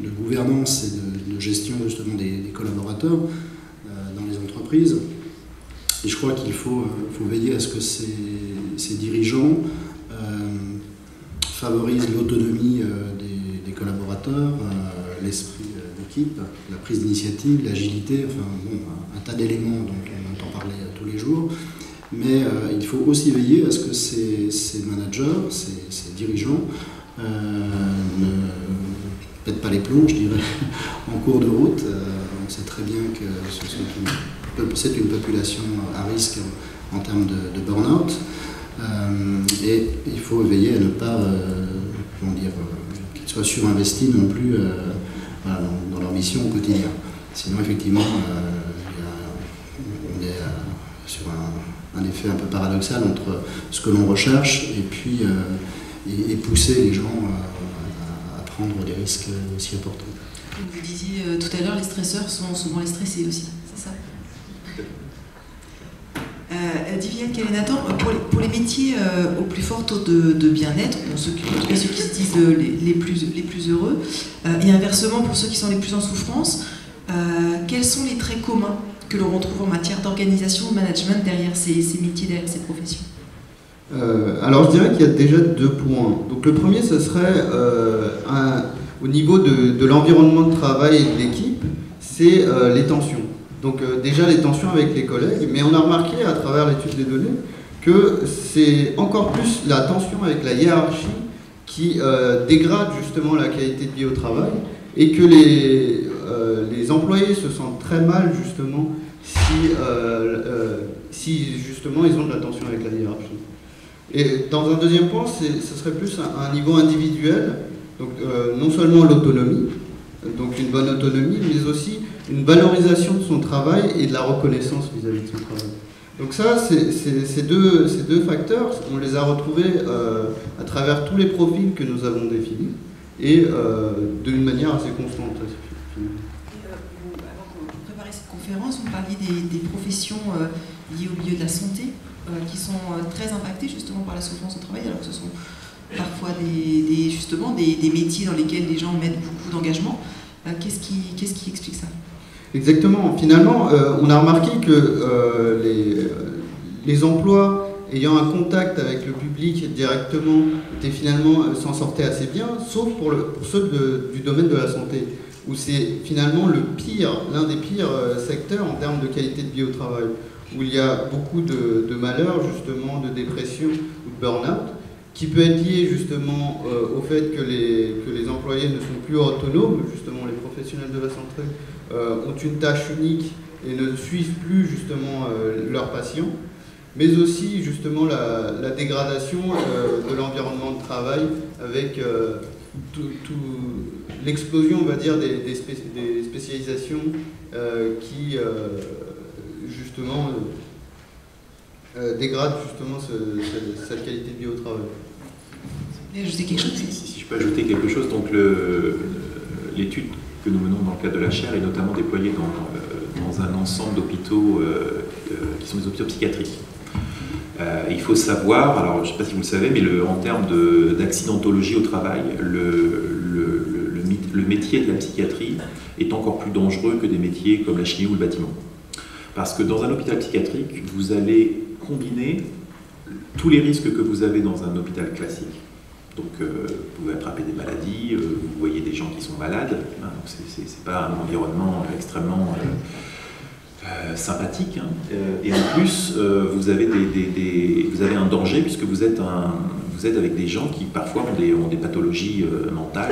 de gouvernance et de gestion justement des collaborateurs dans les entreprises. Et je crois qu'il faut veiller à ce que ces dirigeants favorisent l'autonomie des collaborateurs, l'esprit d'équipe, la prise d'initiative, l'agilité, enfin bon, un tas d'éléments dont on entend parler tous les jours. Mais il faut aussi veiller à ce que ces managers, ces dirigeants, ne pètent pas les plombs, je dirais, en cours de route. On sait très bien que c'est une population à risque en termes de burn-out. Et il faut veiller à ne pas qu'ils soient surinvestis non plus dans leur mission au quotidien. Sinon, effectivement, on est sur un effet un peu paradoxal entre ce que l'on recherche et puis et pousser les gens à prendre des risques aussi importants. Vous disiez tout à l'heure, les stresseurs sont souvent les stressés aussi, c'est ça? Viviane Calais-Nathan, pour les métiers au plus fort taux de bien-être, en tout cas ceux qui se disent les plus heureux, et inversement pour ceux qui sont les plus en souffrance, quels sont les traits communs que l'on retrouve en matière d'organisation, de management derrière ces métiers, derrière ces professions? Alors je dirais qu'il y a déjà 2 points. Donc le premier, ce serait au niveau de l'environnement de travail et de l'équipe, c'est les tensions. Donc déjà les tensions avec les collègues, mais on a remarqué à travers l'étude des données que c'est encore plus la tension avec la hiérarchie qui dégrade justement la qualité de vie au travail, et que les employés se sentent très mal justement si justement ils ont de la tension avec la hiérarchie. Et dans un deuxième point, ce serait plus un niveau individuel, donc non seulement l'autonomie, donc une bonne autonomie, mais aussi une valorisation de son travail et de la reconnaissance vis-à-vis de son travail. Donc ça, ces deux facteurs, on les a retrouvés à travers tous les profils que nous avons définis, et d'une manière assez constante. Avant que vous prépariez cette conférence, vous parliez des professions liées au milieu de la santé, qui sont très impactées justement par la souffrance au travail, alors que ce sont parfois justement des métiers dans lesquels les gens mettent beaucoup d'engagement. Qu'est-ce qui explique ça? Exactement. Finalement, on a remarqué que les emplois ayant un contact avec le public directement s'en sortaient assez bien, sauf pour ceux du domaine de la santé, où c'est finalement l'un des pires secteurs en termes de qualité de vie au travail, où il y a beaucoup de malheurs, justement, de dépression ou de burn-out, qui peut être lié justement au fait que les employés ne sont plus autonomes, justement les professionnels de la santé ont une tâche unique et ne suivent plus justement leurs patients, mais aussi justement la dégradation de l'environnement de travail avec l'explosion, on va dire, des spécialisations qui justement dégradent justement cette qualité de vie au travail. Ajouter quelque chose? Si je peux ajouter quelque chose, donc l'étude que nous menons dans le cadre de la chaire est notamment déployée dans un ensemble d'hôpitaux qui sont des hôpitaux psychiatriques. Il faut savoir, alors je ne sais pas si vous le savez, mais en termes d'accidentologie au travail, le métier de la psychiatrie est encore plus dangereux que des métiers comme la chimie ou le bâtiment. Parce que dans un hôpital psychiatrique, vous allez combiner tous les risques que vous avez dans un hôpital classique. Donc vous pouvez attraper des maladies, vous voyez des gens qui sont malades, hein, c'est pas un environnement extrêmement sympathique, hein. Et en plus vous avez un danger puisque vous êtes avec des gens qui parfois ont des pathologies mentales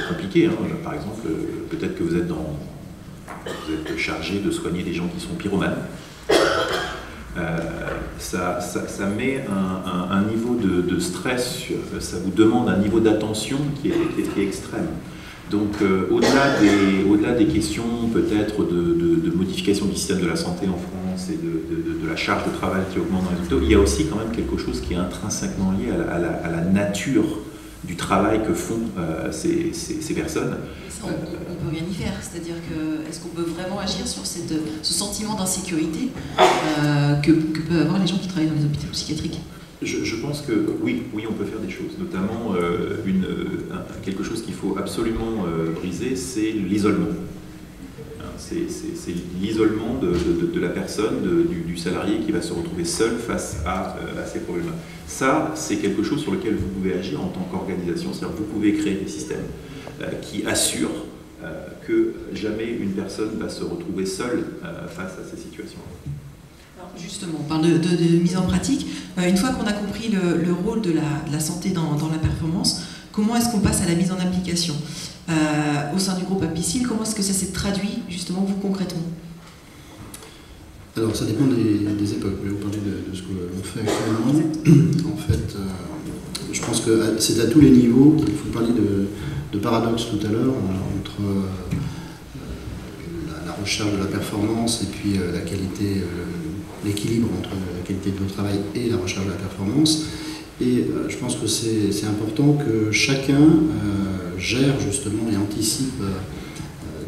compliquées, hein. Par exemple, peut-être que vous êtes chargé de soigner des gens qui sont pyromanes. Ça met un niveau de stress, ça vous demande un niveau d'attention qui est extrême. Donc au-delà des questions peut-être de modification du système de la santé en France et de la charge de travail qui augmente dans les hôpitaux, il y a aussi quand même quelque chose qui est intrinsèquement lié à la nature du travail que font ces personnes. Ça, on ne peut rien y faire, c'est-à-dire que est-ce qu'on peut vraiment agir sur ce sentiment d'insécurité que peuvent avoir les gens qui travaillent dans les hôpitaux psychiatriques? Je pense que oui, on peut faire des choses, notamment quelque chose qu'il faut absolument briser, c'est l'isolement. C'est l'isolement de la personne, du salarié qui va se retrouver seul face à ces problèmes-là. Ça, c'est quelque chose sur lequel vous pouvez agir en tant qu'organisation, c'est-à-dire que vous pouvez créer des systèmes qui assurent que jamais une personne va se retrouver seule face à ces situations. Alors justement, on parle de mise en pratique. Une fois qu'on a compris le rôle de la santé dans la performance, comment est-ce qu'on passe à la mise en application au sein du groupe Apicil? Comment est-ce que ça s'est traduit justement vous concrètement? Alors ça dépend des époques. Je vais vous parler de ce que l'on fait actuellement. En fait, je pense que c'est à tous les niveaux. Vous parliez de paradoxe tout à l'heure entre la recherche de la performance et puis la qualité, l'équilibre entre la qualité de notre travail et la recherche de la performance. Et je pense que c'est important que chacun gère justement et anticipe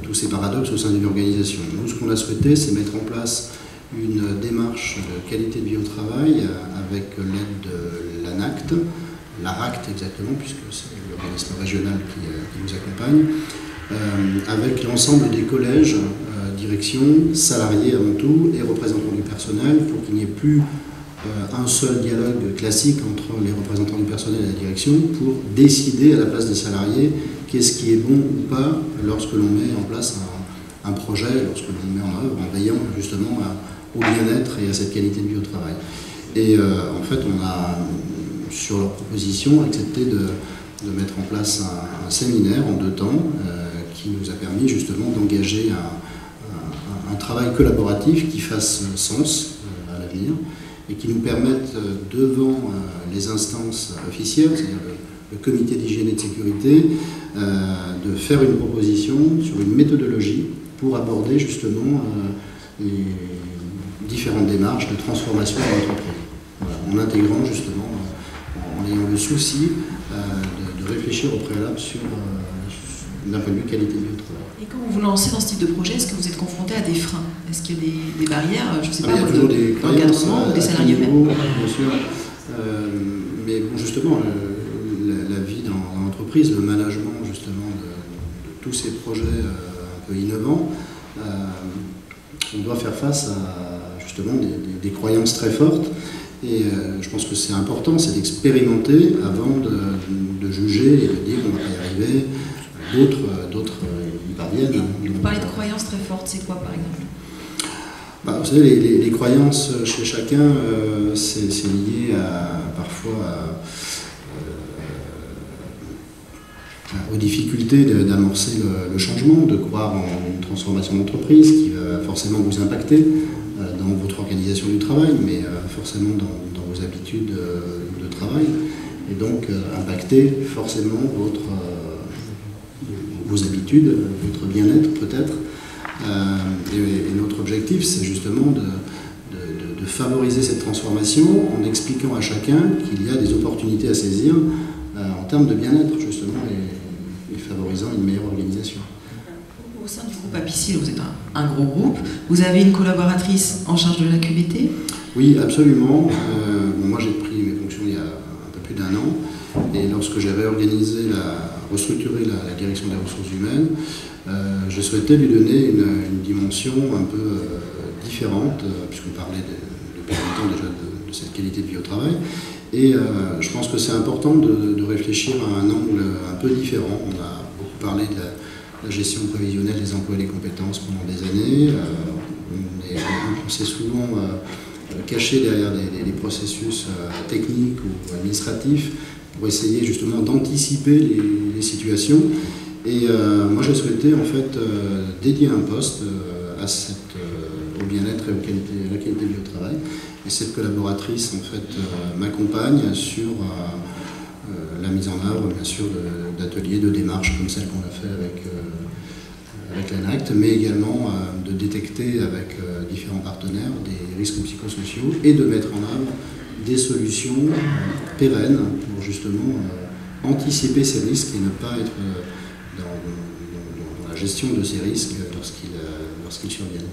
tous ces paradoxes au sein d'une organisation. Nous, ce qu'on a souhaité, c'est mettre en place une démarche de qualité de vie au travail avec l'aide de l'ANACT, l'ARACT exactement, puisque c'est l'organisme régional qui nous accompagne, avec l'ensemble des collèges, direction, salariés avant tout et représentants du personnel, pour qu'il n'y ait plus un seul dialogue classique entre les représentants du personnel et la direction pour décider à la place des salariés qu'est-ce qui est bon ou pas lorsque l'on met en place un projet, lorsque l'on met en œuvre, en veillant justement au bien-être et à cette qualité de vie au travail. Et en fait, on a, sur leur proposition, accepté de mettre en place un séminaire en 2 temps qui nous a permis justement d'engager un travail collaboratif qui fasse sens à l'avenir et qui nous permette devant les instances officielles, c'est-à-dire le comité d'hygiène et de sécurité, de faire une proposition sur une méthodologie pour aborder justement les différentes démarches de transformation de l'entreprise. Voilà, en intégrant justement, en ayant le souci de réfléchir au préalable sur d'un point de vue qualité de vie au travail. Et quand vous vous lancez dans ce type de projet, est-ce que vous êtes confronté à des freins? Est-ce qu'il y a des barrières, je ne sais pas, il y a toujours des d'encadrement ou des salariés eux-mêmes? Bien sûr. Mais bon, justement, la vie dans l'entreprise, le management justement de tous ces projets un peu innovants, on doit faire face à justement des croyances très fortes. Et je pense que c'est important, c'est d'expérimenter avant de juger et de dire on va pas y arriver. D'autres y parviennent. Et vous parlez de croyances très fortes, c'est quoi par exemple? Vous savez, les croyances chez chacun, c'est lié parfois aux difficultés d'amorcer le changement, de croire en une transformation d'entreprise qui va forcément vous impacter dans votre organisation du travail, mais forcément dans vos habitudes de travail, et donc impacter forcément vos habitudes, votre bien-être peut-être. Et notre objectif, c'est justement de favoriser cette transformation en expliquant à chacun qu'il y a des opportunités à saisir en termes de bien-être, justement, et favorisant une meilleure organisation. Au sein du groupe Apicil, vous êtes un gros groupe. Vous avez une collaboratrice en charge de la QVT? Oui, absolument. Moi, j'ai pris mes fonctions il y a un peu plus d'1 an. Et lorsque j'ai restructuré la direction des ressources humaines, je souhaitais lui donner une dimension un peu différente, puisqu'on parlait depuis longtemps déjà de cette qualité de vie au travail. Et je pense que c'est important de réfléchir à un angle un peu différent. On a beaucoup parlé de la gestion prévisionnelle des emplois et des compétences pendant des années. On s'est souvent caché derrière des processus techniques ou administratifs pour essayer justement d'anticiper les situations. Et moi j'ai souhaité en fait dédier un poste au bien-être et à la qualité de vie au travail. Et cette collaboratrice en fait m'accompagne sur la mise en œuvre bien sûr d'ateliers, de démarches comme celle qu'on a fait avec l'ANACT, mais également de détecter avec différents partenaires des risques psychosociaux et de mettre en œuvre des solutions pérennes pour justement anticiper ces risques et ne pas être dans la gestion de ces risques lorsqu'ils surviennent.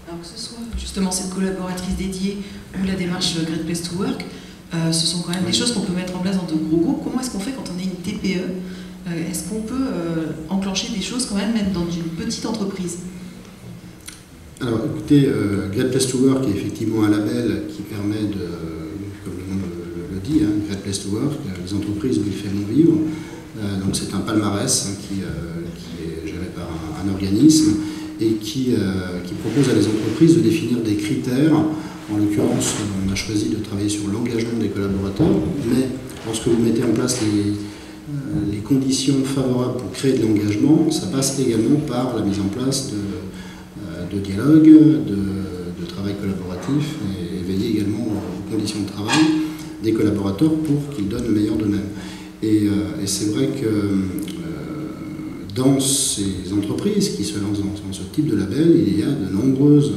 Alors que ce soit justement cette collaboratrice dédiée ou la démarche Great Place to Work, ce sont quand même des choses qu'on peut mettre en place dans de gros groupes. Comment est-ce qu'on fait quand on est une TPE? Est-ce qu'on peut enclencher des choses quand même dans une petite entreprise? Alors écoutez, Great Place to Work est effectivement un label qui permet comme le nom le dit, Great Place to Work, les entreprises où il fait bon vivre. Donc c'est un palmarès qui est géré par un organisme et qui propose à les entreprises de définir des critères. En l'occurrence, on a choisi de travailler sur l'engagement des collaborateurs, mais lorsque vous mettez en place les conditions favorables pour créer de l'engagement, ça passe également par la mise en place de dialogue, de travail collaboratif et veiller également aux conditions de travail des collaborateurs pour qu'ils donnent le meilleur d'eux-mêmes. Et c'est vrai que dans ces entreprises qui se lancent dans ce type de label, il y a de nombreuses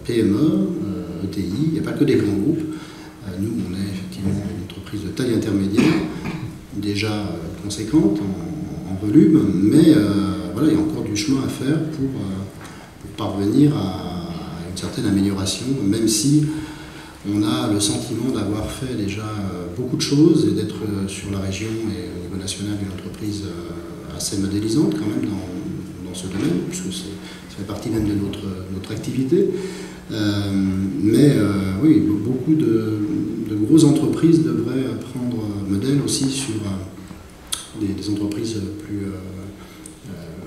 PME, ETI, il n'y a pas que des grands groupes. Nous, on est effectivement une entreprise de taille intermédiaire, déjà conséquente en volume, mais voilà, il y a encore du chemin à faire pour parvenir à une certaine amélioration, même si on a le sentiment d'avoir fait déjà beaucoup de choses et d'être sur la région et au niveau national une entreprise assez modélisante quand même dans ce domaine, puisque ça fait partie même de notre activité. Mais oui, beaucoup de grosses entreprises devraient prendre modèle aussi sur des entreprises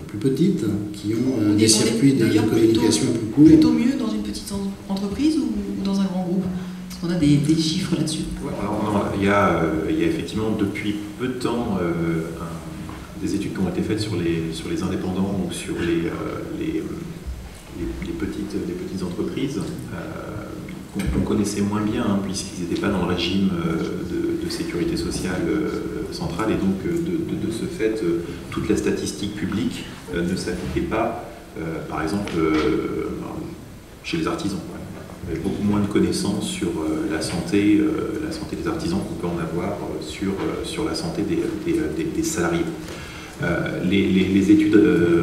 plus petites, qui ont des circuits de communication plus courts. Plutôt mieux dans une petite entreprise ou dans un grand groupe? Est-ce qu'on a des chiffres là-dessus? Il y a effectivement depuis peu de temps des études qui ont été faites sur les indépendants ou sur les petites entreprises qu'on connaissait moins bien, hein, puisqu'ils n'étaient pas dans le régime de sécurité sociale centrale, et donc de ce fait, toute la statistique publique ne s'appliquait pas, par exemple, chez les artisans. Il y avait beaucoup moins de connaissances sur la santé des artisans qu'on peut en avoir sur la santé des salariés. Les études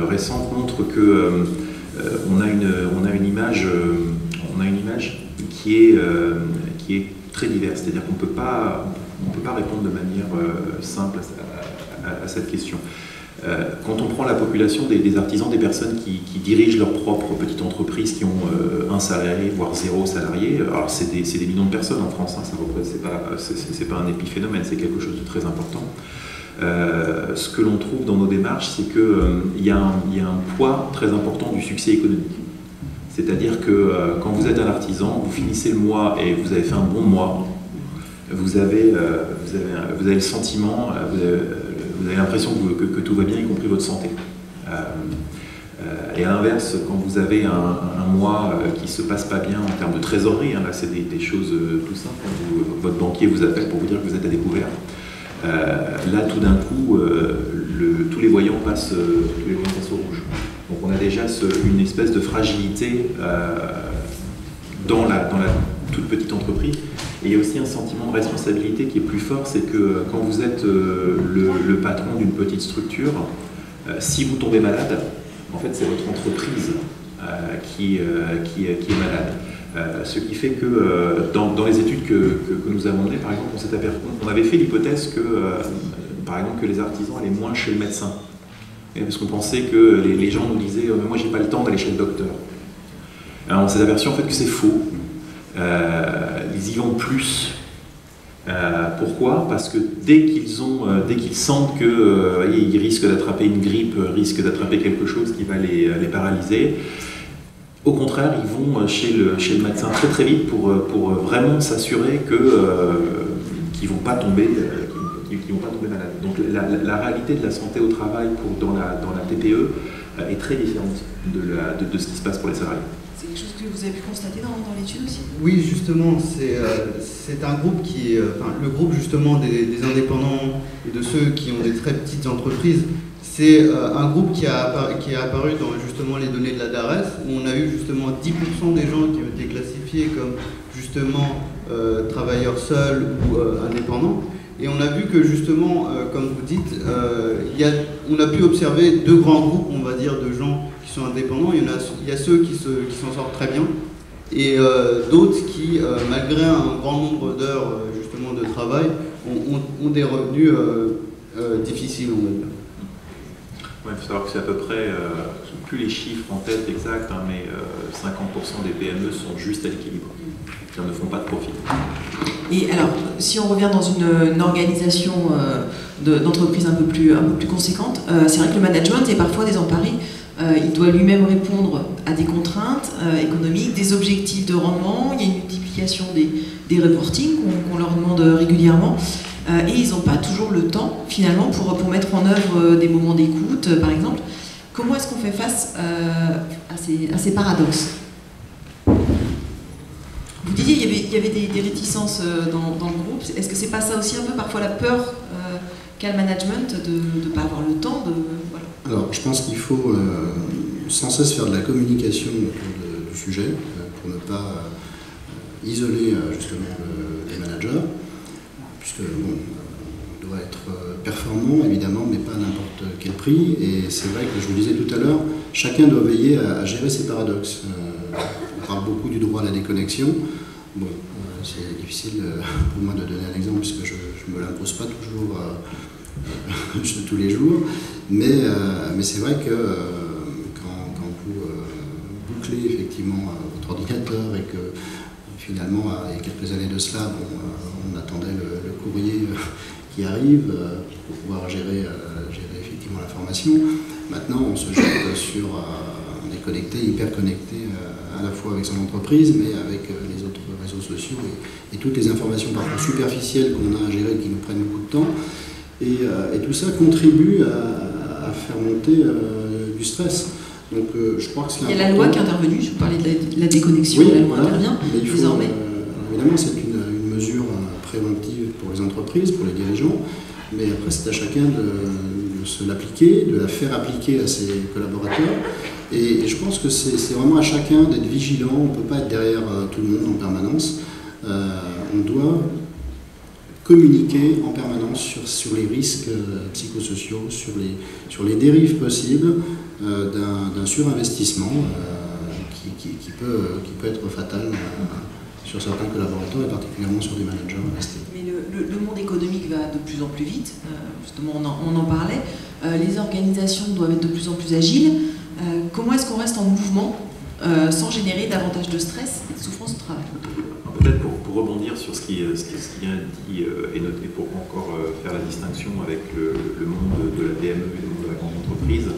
récentes montrent que on a une image qui est très diverse, c'est-à-dire qu'on ne peut pas répondre de manière simple à cette question. Quand on prend la population des artisans, des personnes qui dirigent leur propre petite entreprise, qui ont un salarié, voire 0 salarié, alors c'est des millions de personnes en France, hein, c'est pas un épiphénomène, c'est quelque chose de très important. Ce que l'on trouve dans nos démarches, c'est qu'il y a un poids très important du succès économique. C'est-à-dire que quand vous êtes un artisan, vous finissez le mois et vous avez fait un bon mois, vous avez le sentiment, vous avez l'impression que tout va bien, y compris votre santé. Et à l'inverse, quand vous avez un mois qui ne se passe pas bien en termes de trésorerie, hein, là c'est des choses tout simples, quand votre banquier vous appelle pour vous dire que vous êtes à découvert, là tout d'un coup, tous les voyants passent au rouge. Donc on a déjà une espèce de fragilité dans la toute petite entreprise. Et il y a aussi un sentiment de responsabilité qui est plus fort, c'est que quand vous êtes le patron d'une petite structure, si vous tombez malade, en fait c'est votre entreprise qui est malade. Ce qui fait que dans les études que nous avons menées, par exemple, on avait fait l'hypothèse que, par exemple, que les artisans allaient moins chez le médecin. Parce qu'on pensait que les gens nous disaient « moi j'ai pas le temps d'aller chez le docteur ». Alors on s'est aperçu en fait que c'est faux. Ils y vont plus. Pourquoi? Parce que dès qu'ils sentent qu'ils risquent d'attraper une grippe, risquent d'attraper quelque chose qui va les paralyser, au contraire, ils vont chez le médecin très très vite pour vraiment s'assurer qu'ils ne vont pas tomber malades. Donc la réalité de la santé au travail dans la TPE est très différente de ce qui se passe pour les salariés. C'est quelque chose que vous avez pu constater dans l'étude aussi? Oui, justement, c'est un groupe le groupe justement des indépendants et de ceux qui ont des très petites entreprises. C'est un groupe qui est apparu dans justement les données de la DARES, où on a eu justement 10% des gens qui ont été classifiés comme justement travailleurs seuls ou indépendants. Et on a vu que justement, comme vous dites, on a pu observer 2 grands groupes, on va dire, de gens qui sont indépendants. Il y a ceux qui s'en sortent très bien, et d'autres qui, malgré un grand nombre d'heures justement de travail, ont des revenus difficiles, on va dire. Il faut savoir que c'est à peu près, je n'ai plus les chiffres en tête exacts, hein, mais 50% des PME sont juste à l'équilibre. Ils ne font pas de profit. Et alors, si on revient dans une organisation d'entreprise un peu plus conséquente, c'est vrai que le management est parfois désemparé. Il doit lui-même répondre à des contraintes économiques, des objectifs de rendement. Il y a une multiplication des reportings qu'on leur demande régulièrement. Et ils n'ont pas toujours le temps, finalement, pour mettre en œuvre des moments d'écoute, par exemple. Comment est-ce qu'on fait face à ces paradoxes? Vous disiez qu'il y avait des réticences dans le groupe. Est-ce que c'est pas ça aussi un peu, parfois, la peur qu'a le management de ne pas avoir le temps voilà. Alors, je pense qu'il faut sans cesse faire de la communication autour du sujet, pour ne pas isoler justement les managers. Puisque on doit être performant, évidemment, mais pas à n'importe quel prix. Et c'est vrai que je vous le disais tout à l'heure, chacun doit veiller à gérer ses paradoxes. On parle beaucoup du droit à la déconnexion. Bon, c'est difficile pour moi de donner un exemple puisque je ne me l'impose pas toujours tous les jours, mais c'est vrai que quand vous bouclez effectivement votre ordinateur et que finalement, il y a quelques années de cela, on attendait le courrier qui arrive pour pouvoir gérer effectivement l'information. Maintenant, on se jette sur... on est connecté, hyper connecté à la fois avec son entreprise, mais avec les autres réseaux sociaux et toutes les informations parfois superficielles qu'on a à gérer qui nous prennent beaucoup de temps. Et tout ça contribue à faire monter du stress. Donc je crois que c'est il y a la loi qui est intervenue, je vous parlais de la déconnexion, oui, la loi voilà, intervient désormais. Évidemment, c'est une mesure préventive pour les entreprises, pour les dirigeants, mais après c'est à chacun de se l'appliquer, de la faire appliquer à ses collaborateurs. Et je pense que c'est vraiment à chacun d'être vigilant, on ne peut pas être derrière tout le monde en permanence. On doit communiquer en permanence sur les risques psychosociaux, sur les dérives possibles d'un surinvestissement qui peut être fatal sur certains collaborateurs et particulièrement sur des managers investis. Mais le monde économique va de plus en plus vite, justement on en parlait, les organisations doivent être de plus en plus agiles. Comment est-ce qu'on reste en mouvement sans générer davantage de stress et de souffrance au travail? Peut-être pour rebondir sur ce qui vient dit et noter pour encore faire la distinction avec le monde de la PME et le monde de la grande entreprise,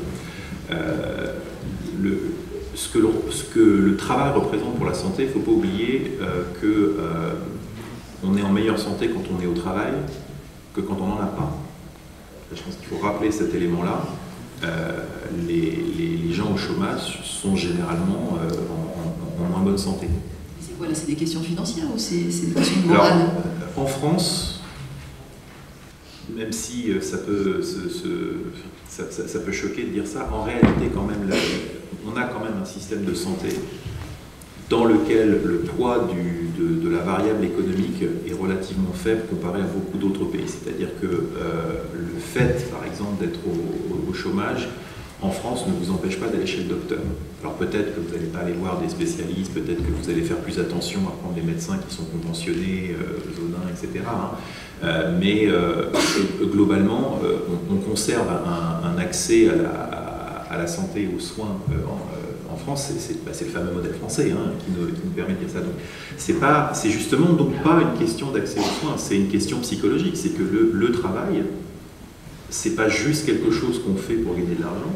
ce que le travail représente pour la santé, il ne faut pas oublier qu'on est en meilleure santé quand on est au travail que quand on n'en a pas. Je pense qu'il faut rappeler cet élément-là. Les gens au chômage sont généralement en moins bonne santé. C'est quoi là? C'est des questions financières ou c'est des questions morales? Alors, en France, même si ça peut choquer de dire ça, en réalité quand même, on a quand même un système de santé dans lequel le poids de la variable économique est relativement faible comparé à beaucoup d'autres pays. C'est-à-dire que le fait, par exemple, d'être au chômage, en France, ne vous empêche pas d'aller chez le docteur. Alors peut-être que vous n'allez pas aller voir des spécialistes, peut-être que vous allez faire plus attention à prendre des médecins qui sont conventionnés, Zodin, etc. Mais globalement, on conserve un accès à la santé et aux soins en France. C'est le fameux modèle français qui nous permet de dire ça. Donc, c'est justement donc pas une question d'accès aux soins, c'est une question psychologique. C'est que le travail, c'est pas juste quelque chose qu'on fait pour gagner de l'argent,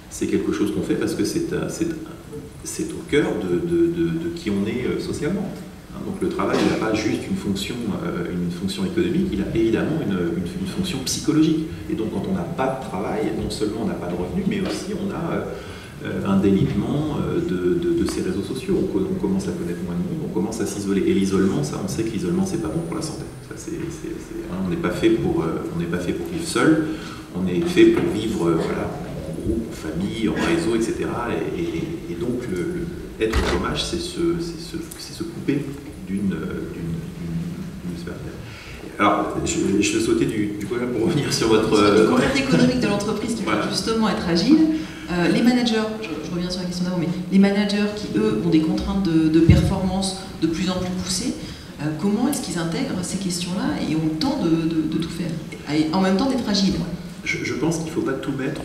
c'est quelque chose qu'on fait parce que c'est au cœur de qui on est socialement. Donc le travail, il n'a pas juste une fonction économique, il a évidemment une fonction psychologique. Et donc quand on n'a pas de travail, non seulement on n'a pas de revenus, mais aussi on a un délitement de ces réseaux sociaux. On commence à connaître moins de monde, on commence à s'isoler. Et l'isolement, ça, on sait que l'isolement, c'est pas bon pour la santé. Ça, on n'est pas fait pour vivre seul. On est fait pour vivre en groupe, en famille, en réseau, etc. Et donc, être au chômage, c'est se couper d'une sphère. Alors, je vais sauter du collège pour revenir sur votre... Sur les contraintes économiques de l'entreprise qui peuvent justement être agiles. Les managers, je reviens sur la question d'avant, mais les managers qui, eux, ont des contraintes de performance de plus en plus poussées, comment est-ce qu'ils intègrent ces questions-là et ont le temps de tout faire, et en même temps d'être agiles? Je pense qu'il ne faut pas tout mettre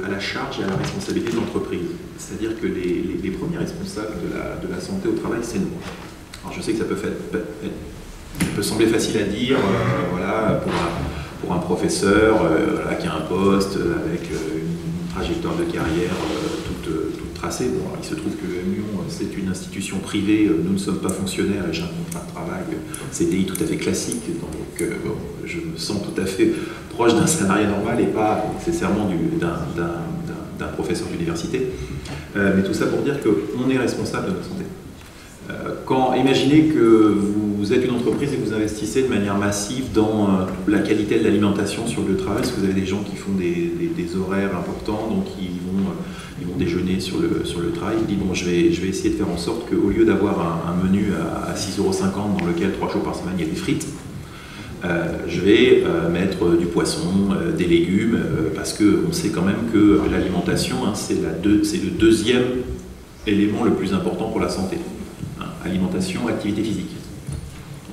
à la charge et à la responsabilité de l'entreprise. C'est-à-dire que les premiers responsables de la santé au travail, c'est nous. Alors je sais que ça peut sembler facile à dire, pour un professeur qui a un poste avec une trajectoire de carrière toute tracée. Bon, il se trouve que Lyon, c'est une institution privée, nous ne sommes pas fonctionnaires et j'ai un contrat de travail CDI tout à fait classique, donc je me sens tout à fait proche d'un salarié normal et pas nécessairement d'un professeur d'université. Mais tout ça pour dire qu'on est responsable de notre santé. Imaginez que vous êtes une entreprise et que vous investissez de manière massive dans la qualité de l'alimentation sur le lieu de travail, parce que vous avez des gens qui font des horaires importants, donc ils vont déjeuner sur le travail. Ils disent bon, je vais essayer de faire en sorte qu'au lieu d'avoir un menu à 6,50 € dans lequel 3 jours par semaine il y a des frites, je vais mettre du poisson, des légumes, parce qu'on sait quand même que l'alimentation, c'est le deuxième élément le plus important pour la santé. Hein, alimentation, activité physique.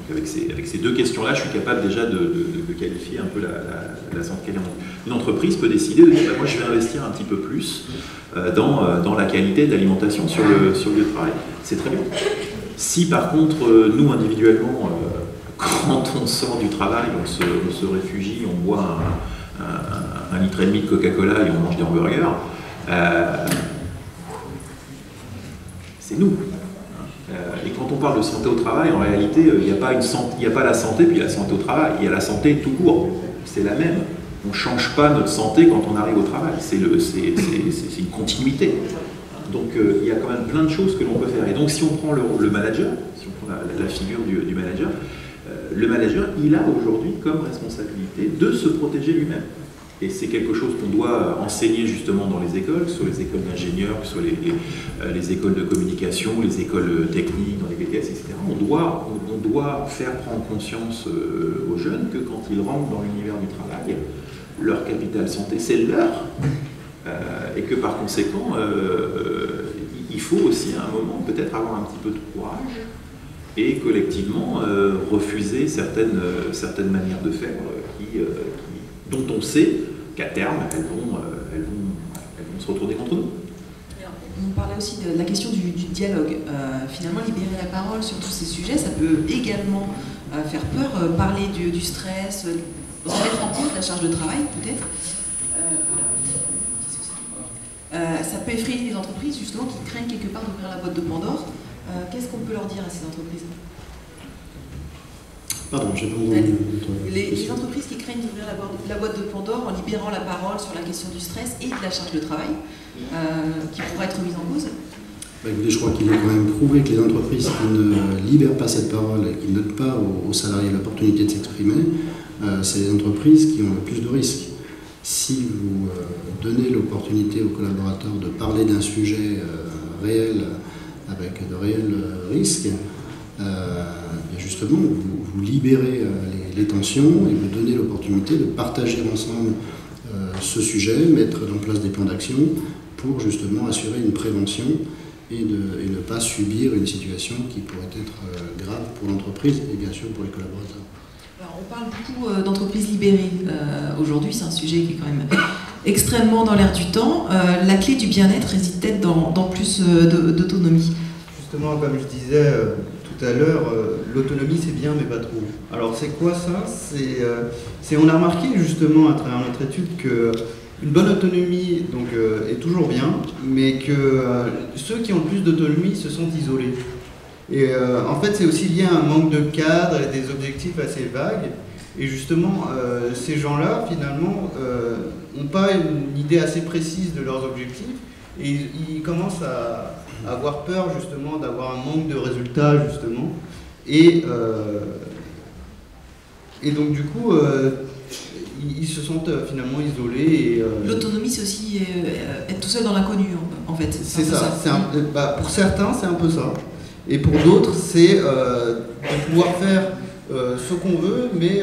Donc avec ces deux questions-là, je suis capable déjà de qualifier un peu la santé. Une entreprise peut décider de dire bah, moi je vais investir un petit peu plus dans la qualité de l'alimentation sur le lieu de travail. C'est très bien. Si par contre, nous individuellement, quand on sort du travail, on se réfugie, on boit un litre et demi de Coca-Cola et on mange des hamburgers, c'est nous. Et quand on parle de santé au travail, en réalité, il n'y a pas la santé puis la santé au travail, il y a la santé tout court. C'est la même. On ne change pas notre santé quand on arrive au travail. C'est une continuité. Donc il y a quand même plein de choses que l'on peut faire. Et donc si on prend le manager, si on prend la figure du manager, le manager, il a aujourd'hui comme responsabilité de se protéger lui-même. Et c'est quelque chose qu'on doit enseigner justement dans les écoles, que ce soit les écoles d'ingénieurs, que ce soit les écoles de communication, les écoles techniques, dans les BTS, etc. On doit faire prendre conscience aux jeunes que quand ils rentrent dans l'univers du travail, leur capital santé, c'est leur. Et que par conséquent, il faut aussi à un moment peut-être avoir un petit peu de courage et collectivement refuser certaines manières de faire dont on sait qu'à terme, elles vont se retourner contre nous. Alors, on parlait aussi de la question du dialogue. Finalement, libérer la parole sur tous ces sujets, ça peut également faire peur, parler du stress, remettre en cause la charge de travail, peut-être. Ça peut effrayer les entreprises, justement, qui craignent quelque part d'ouvrir la boîte de Pandore. Qu'est-ce qu'on peut leur dire à ces entreprises ? Pardon, j'ai pas entendu. Les entreprises qui craignent d'ouvrir la boîte de Pandore en libérant la parole sur la question du stress et de la charge de travail, qui pourrait être mise en cause. Écoutez, je crois qu'il est quand même prouvé que les entreprises qui ne libèrent pas cette parole et qui ne donnent pas aux salariés l'opportunité de s'exprimer, c'est les entreprises qui ont le plus de risques. Si vous donnez l'opportunité aux collaborateurs de parler d'un sujet réel avec de réels risques, justement, vous libérez les tensions et vous donnez l'opportunité de partager ensemble ce sujet, mettre en place des plans d'action pour justement assurer une prévention et ne pas subir une situation qui pourrait être grave pour l'entreprise et bien sûr pour les collaborateurs. Alors, on parle beaucoup d'entreprises libérées aujourd'hui, c'est un sujet qui est quand même extrêmement dans l'air du temps. La clé du bien-être réside peut-être dans plus d'autonomie. Justement, comme je disais tout à l'heure, l'autonomie c'est bien mais pas trop. Alors c'est quoi ça ? On a remarqué justement à travers notre étude que une bonne autonomie donc, est toujours bien, mais que ceux qui ont le plus d'autonomie se sentent isolés. Et en fait, c'est aussi lié à un manque de cadre et des objectifs assez vagues. Et justement, ces gens-là, finalement, n'ont pas une idée assez précise de leurs objectifs. Et ils commencent à avoir peur, justement, d'avoir un manque de résultats, justement. Et donc, du coup, ils se sentent finalement isolés. L'autonomie, c'est aussi être tout seul dans l'inconnu, en fait. C'est ça. Pour certains, c'est un peu ça. Et pour d'autres, c'est de pouvoir faire ce qu'on veut, mais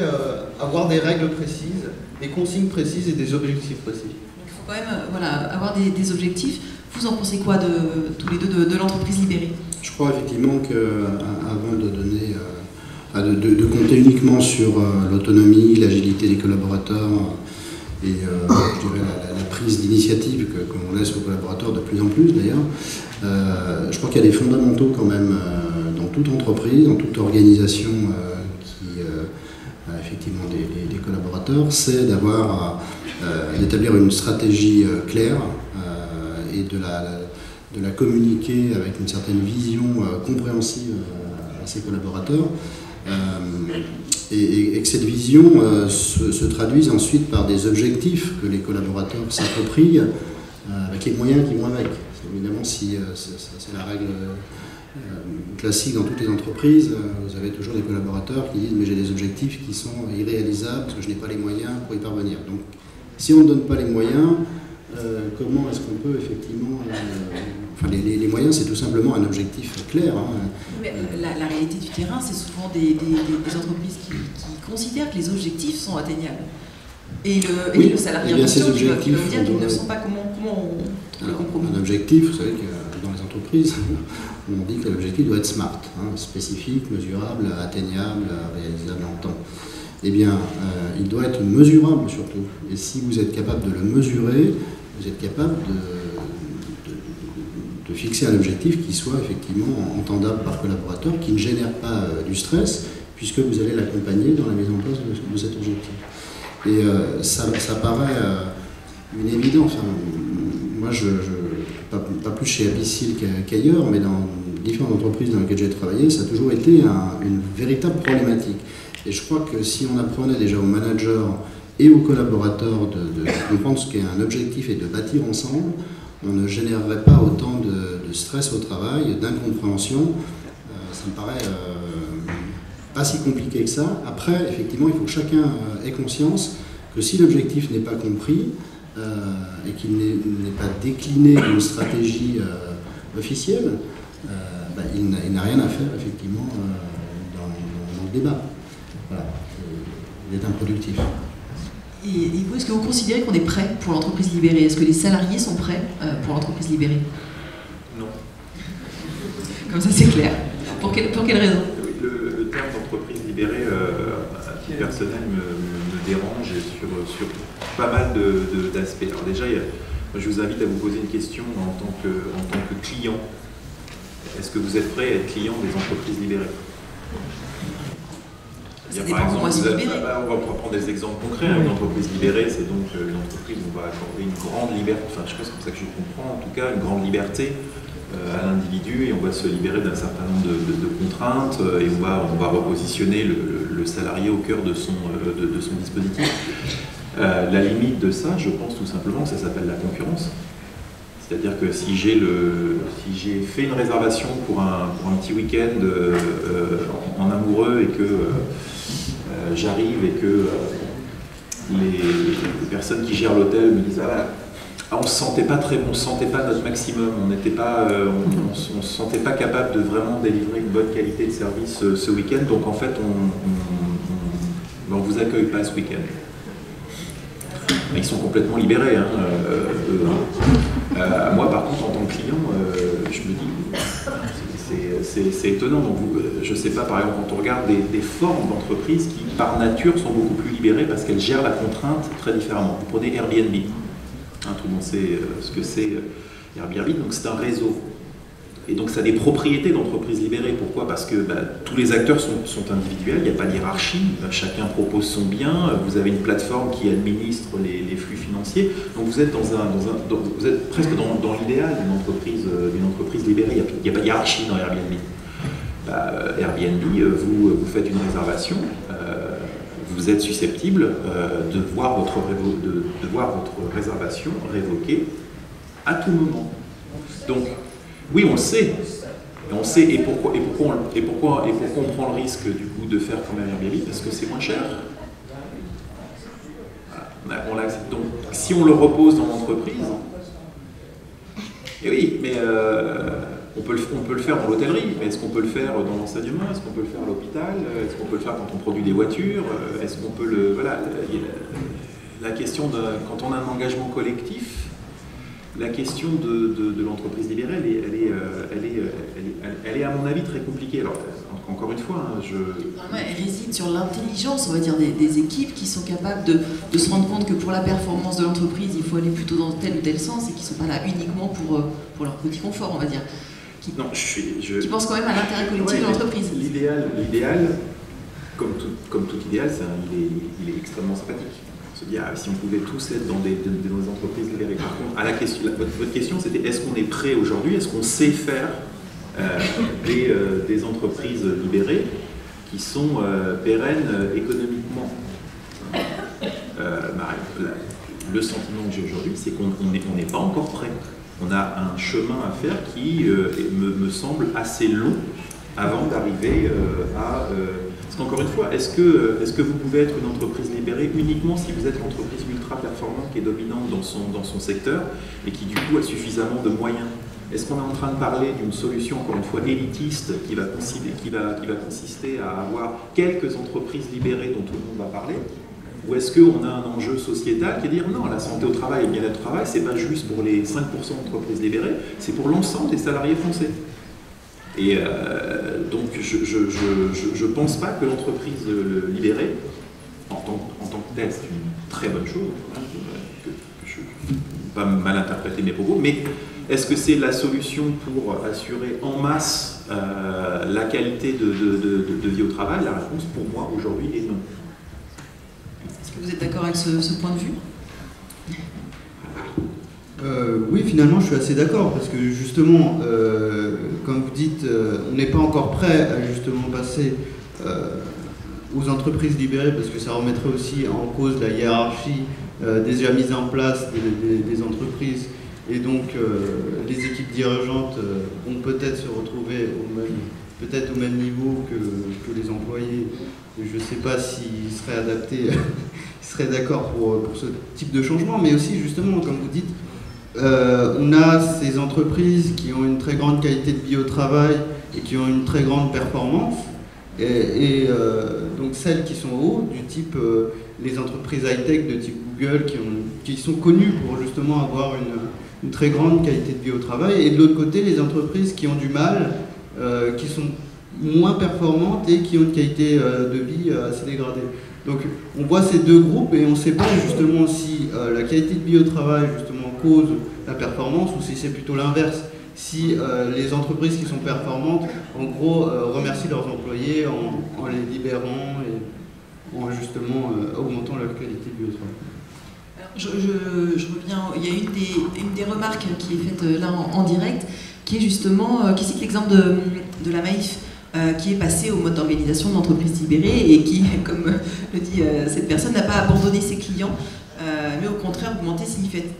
avoir des règles précises, des consignes précises et des objectifs précis. Donc il faut quand même avoir des objectifs. Vous en pensez quoi tous les deux de l'entreprise libérée ? Je crois effectivement qu'avant de donner, de compter uniquement sur l'autonomie, l'agilité des collaborateurs et je dirais la prise d'initiative qu'on laisse aux collaborateurs de plus en plus d'ailleurs, je crois qu'il y a des fondamentaux quand même dans toute entreprise, dans toute organisation qui effectivement des collaborateurs, c'est d'établir une stratégie claire et de la communiquer avec une certaine vision compréhensive à ses collaborateurs. Et que cette vision se traduise ensuite par des objectifs que les collaborateurs s'approprient avec les moyens qui vont avec. Évidemment, si c'est la règle classique dans toutes les entreprises, vous avez toujours des collaborateurs qui disent « mais j'ai des objectifs qui sont irréalisables parce que je n'ai pas les moyens pour y parvenir ». Donc, si on ne donne pas les moyens, comment est-ce qu'on peut effectivement... les moyens, c'est tout simplement un objectif clair. Mais la réalité du terrain, c'est souvent des entreprises qui considèrent que les objectifs sont atteignables. Et le salarié en question qui va me dire qu'ils ne sont pas comment on trouve le compromis. Un objectif, vous savez que dans les entreprises, l'entreprise, on dit que l'objectif doit être SMART, hein, spécifique, mesurable, atteignable, réalisable en temps. Eh bien, il doit être mesurable surtout. Et si vous êtes capable de le mesurer, vous êtes capable de fixer un objectif qui soit effectivement entendable par collaborateur, qui ne génère pas du stress, puisque vous allez l'accompagner dans la mise en place de cet objectif. Et ça paraît une évidence. Enfin, moi, pas plus chez Abyssile qu'ailleurs, mais dans différentes entreprises dans lesquelles j'ai travaillé, ça a toujours été une véritable problématique. Et je crois que si on apprenait déjà aux managers et aux collaborateurs de comprendre ce qu'est un objectif et de bâtir ensemble, on ne générerait pas autant de stress au travail, d'incompréhension. Ça me paraît pas si compliqué que ça. Après, effectivement, il faut que chacun ait conscience que si l'objectif n'est pas compris et qu'il n'est pas décliné d'une stratégie officielle, il n'a rien à faire, effectivement, dans le débat. Voilà. Il est improductif. Et vous, est-ce que vous considérez qu'on est prêt pour l'entreprise libérée? Est-ce que les salariés sont prêts pour l'entreprise libérée? Non. Comme ça, c'est clair. Pour quelle raison? Le terme d'entreprise libérée, à titre personnel, me dérange sur pas mal d'aspects. Alors déjà, je vous invite à vous poser une question en tant que client. Est-ce que vous êtes prêt à être client des entreprises libérées? Ça dépend comment elles sont libérées. On va prendre des exemples concrets. Une entreprise libérée, c'est donc une entreprise où on va accorder une grande liberté, enfin je pense que c'est comme ça que je comprends, en tout cas une grande liberté à l'individu, et on va se libérer d'un certain nombre de contraintes, et on va repositionner le salarié au cœur de son dispositif. La limite de ça, je pense tout simplement, ça s'appelle la concurrence. C'est-à-dire que si j'ai fait une réservation pour un petit week-end en amoureux et que j'arrive et que les personnes qui gèrent l'hôtel me disent on se sentait pas très bon, on se sentait pas notre maximum, on se sentait pas capable de vraiment délivrer une bonne qualité de service ce week-end, donc en fait on vous accueille pas ce week-end. Ils sont complètement libérés, hein, moi par contre en tant que client, je me dis c'est étonnant. Donc, je ne sais pas, par exemple, quand on regarde des formes d'entreprises qui par nature sont beaucoup plus libérées parce qu'elles gèrent la contrainte très différemment. Vous prenez Airbnb, hein, tout le monde sait ce que c'est Airbnb, donc c'est un réseau. Et donc ça a des propriétés d'entreprises libérées. Pourquoi? Parce que tous les acteurs sont individuels, il n'y a pas de hiérarchie, chacun propose son bien, vous avez une plateforme qui administre les flux financiers, donc vous êtes, vous êtes presque dans l'idéal d'une entreprise libérée, il n'y a pas de hiérarchie dans Airbnb. Airbnb, vous faites une réservation, vous êtes susceptible de voir votre réservation révoquée à tout moment. Donc, oui, on le sait. Et pourquoi on prend le risque du coup de faire quand même Airbnb? Parce que c'est moins cher. Voilà. On l'accepte. Donc, si on le repose dans l'entreprise, et oui, mais on peut le faire dans l'hôtellerie, mais est-ce qu'on peut le faire dans l'enseignement? Est-ce qu'on peut le faire à l'hôpital? Est-ce qu'on peut le faire quand on produit des voitures? Est-ce qu'on peut le... Voilà, la question de... Quand on a un engagement collectif, la question de l'entreprise libérée, elle est à mon avis très compliquée. Alors, encore une fois, hein, elle réside sur l'intelligence, on va dire, des équipes qui sont capables de se rendre compte que pour la performance de l'entreprise, il faut aller plutôt dans tel ou tel sens et qui ne sont pas là uniquement pour leur petit confort, on va dire. Qui pensent quand même à l'intérêt collectif de l'entreprise. L'idéal, comme tout idéal, il est extrêmement sympathique. Se dire, si on pouvait tous être dans des entreprises libérées. Par contre, votre question, c'était est-ce qu'on est prêt aujourd'hui, est-ce qu'on sait faire des entreprises libérées qui sont pérennes économiquement? Le sentiment que j'ai aujourd'hui, c'est qu'on n'est pas encore prêt. On a un chemin à faire qui me semble assez long avant d'arriver à... Parce qu'encore une fois, est-ce que vous pouvez être une entreprise libérée uniquement si vous êtes l'entreprise ultra performante qui est dominante dans son secteur et qui du coup a suffisamment de moyens? Est-ce qu'on est en train de parler d'une solution, encore une fois, élitiste qui va consister à avoir quelques entreprises libérées dont tout le monde va parler, Ou est-ce qu'on a un enjeu sociétal qui est de dire non, la santé au travail et le bien-être au travail, c'est pas juste pour les 5% d'entreprises libérées, c'est pour l'ensemble des salariés français. Et donc je ne pense pas que l'entreprise libérée, en tant que telle, c'est une très bonne chose, hein, que je ne vais pas mal interpréter mes propos, mais est-ce que c'est la solution pour assurer en masse la qualité de vie au travail? La réponse pour moi aujourd'hui est non. Est-ce que vous êtes d'accord avec ce point de vue? Oui, finalement, je suis assez d'accord, parce que justement, comme vous dites, on n'est pas encore prêt à justement passer aux entreprises libérées, parce que ça remettrait aussi en cause la hiérarchie déjà mise en place des entreprises, et donc les équipes dirigeantes vont peut-être se retrouver peut-être au même niveau que les employés. Je ne sais pas s'ils seraient adaptés, ils seraient d'accord pour ce type de changement, mais aussi justement, comme vous dites, on a ces entreprises qui ont une très grande qualité de vie au travail et qui ont une très grande performance, et donc celles qui sont haut, du type les entreprises high-tech de type Google, qui sont connues pour justement avoir une très grande qualité de vie au travail, et de l'autre côté les entreprises qui ont du mal, qui sont moins performantes et qui ont une qualité de vie assez dégradée. Donc on voit ces deux groupes et on ne sait pas justement si la qualité de vie au travail justement cause la performance ou si c'est plutôt l'inverse. Si les entreprises qui sont performantes, en gros, remercient leurs employés en les libérant et en justement augmentant leur qualité de vie au travail. Je reviens, il y a une des remarques qui est faite là en direct, qui est justement, qui cite l'exemple de la Maïf, qui est passée au mode d'organisation de l'entreprise libérée et qui, comme le dit cette personne, n'a pas abandonné ses clients, mais au contraire augmenté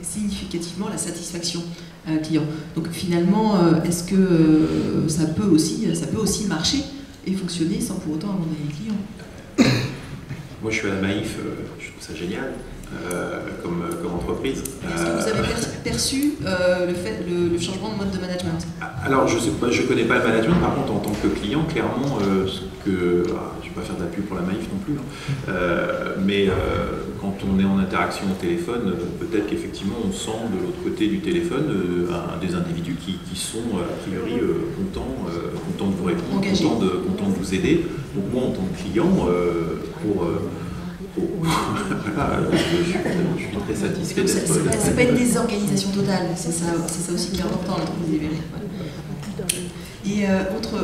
significativement la satisfaction client. Donc finalement, est-ce que ça peut aussi marcher et fonctionner sans pour autant abandonner les clients? Moi je suis à la Maïf, je trouve ça génial. Comme entreprise. Est-ce que vous avez perçu le changement de mode de management? Alors, je ne connais pas le management, par contre, en tant que client, clairement, je ne vais pas faire de la pub pour la Maïf non plus, hein, mais quand on est en interaction au téléphone, peut-être qu'effectivement, on sent de l'autre côté du téléphone des individus qui sont, a priori, contents de vous répondre, contents de vous aider. Donc moi, en tant que client, voilà, je suis très satisfait d'être là. C'est pas une désorganisation totale, c'est ça aussi qui est important, l'entreprise libérée. Et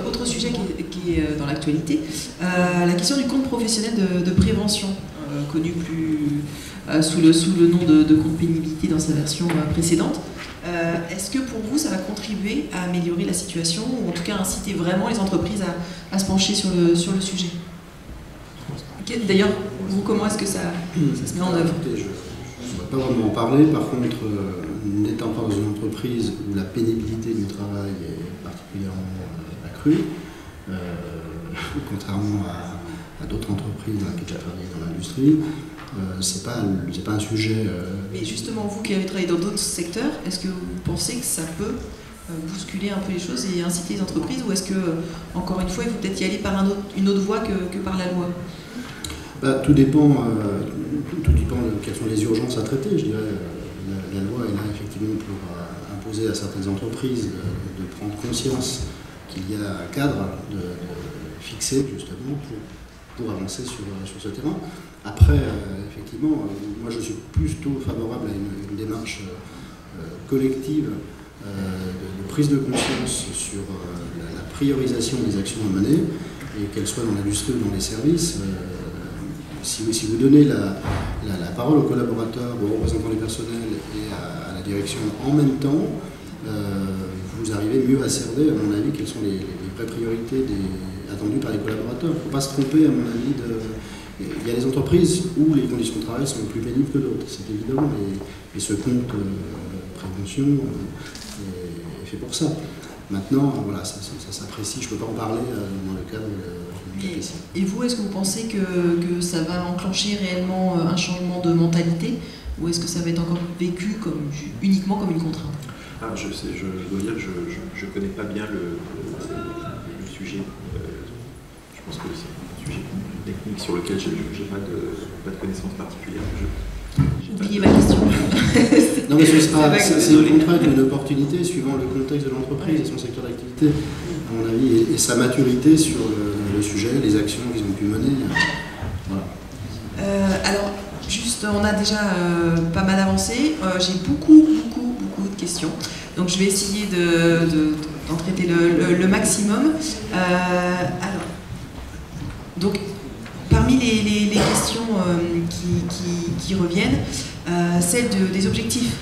autre sujet qui est dans l'actualité, la question du compte professionnel de prévention, connu plus sous le nom de compte pénibilité dans sa version précédente. Est-ce que pour vous ça va contribuer à améliorer la situation, ou en tout cas inciter vraiment les entreprises à se pencher sur le sujet? D'ailleurs, comment est-ce que ça se met en œuvre? Je ne vais pas vraiment en parler. Par contre, n'étant pas dans une entreprise où la pénibilité du travail est particulièrement accrue, contrairement à d'autres entreprises dans lesquelles j'ai travaillé dans l'industrie, c'est pas un sujet... Mais justement, vous qui avez travaillé dans d'autres secteurs, est-ce que vous pensez que ça peut bousculer un peu les choses et inciter les entreprises, ou est-ce que, encore une fois, il faut peut-être y aller par une autre voie que par la loi? Tout dépend de quelles sont les urgences à traiter. Je dirais la loi est là effectivement pour imposer à certaines entreprises de prendre conscience qu'il y a un cadre fixé justement pour avancer sur ce terrain. Après, effectivement, moi je suis plutôt favorable à une démarche collective de prise de conscience sur la priorisation des actions à mener, et qu'elles soient dans l'industrie ou dans les services. Si vous donnez la parole aux collaborateurs, aux représentants du personnel et à la direction en même temps, vous arrivez mieux à cerner, à mon avis, quelles sont les vraies priorités attendues par les collaborateurs. Il ne faut pas se tromper, à mon avis. Il y a des entreprises où les conditions de travail sont plus pénibles que d'autres, c'est évident, et ce compte prévention est fait pour ça. Maintenant, voilà, ça s'apprécie, je ne peux pas en parler dans le cadre Et vous, est-ce que vous pensez que ça va enclencher réellement un changement de mentalité, ou est-ce que ça va être encore vécu uniquement comme une contrainte? Je dois dire que je ne connais pas bien le sujet. Je pense que c'est un sujet technique sur lequel je n'ai pas de connaissance particulière. Oubliez ma question. Non, mais c'est au contraire une opportunité suivant le contexte de l'entreprise et son secteur d'activité, à mon avis, et sa maturité sur le sujet, les actions qu'ils ont pu mener. Voilà. Alors, juste, on a déjà pas mal avancé. J'ai beaucoup de questions. Donc, je vais essayer d'en traiter le maximum. Alors, donc, parmi les questions qui reviennent, celle des objectifs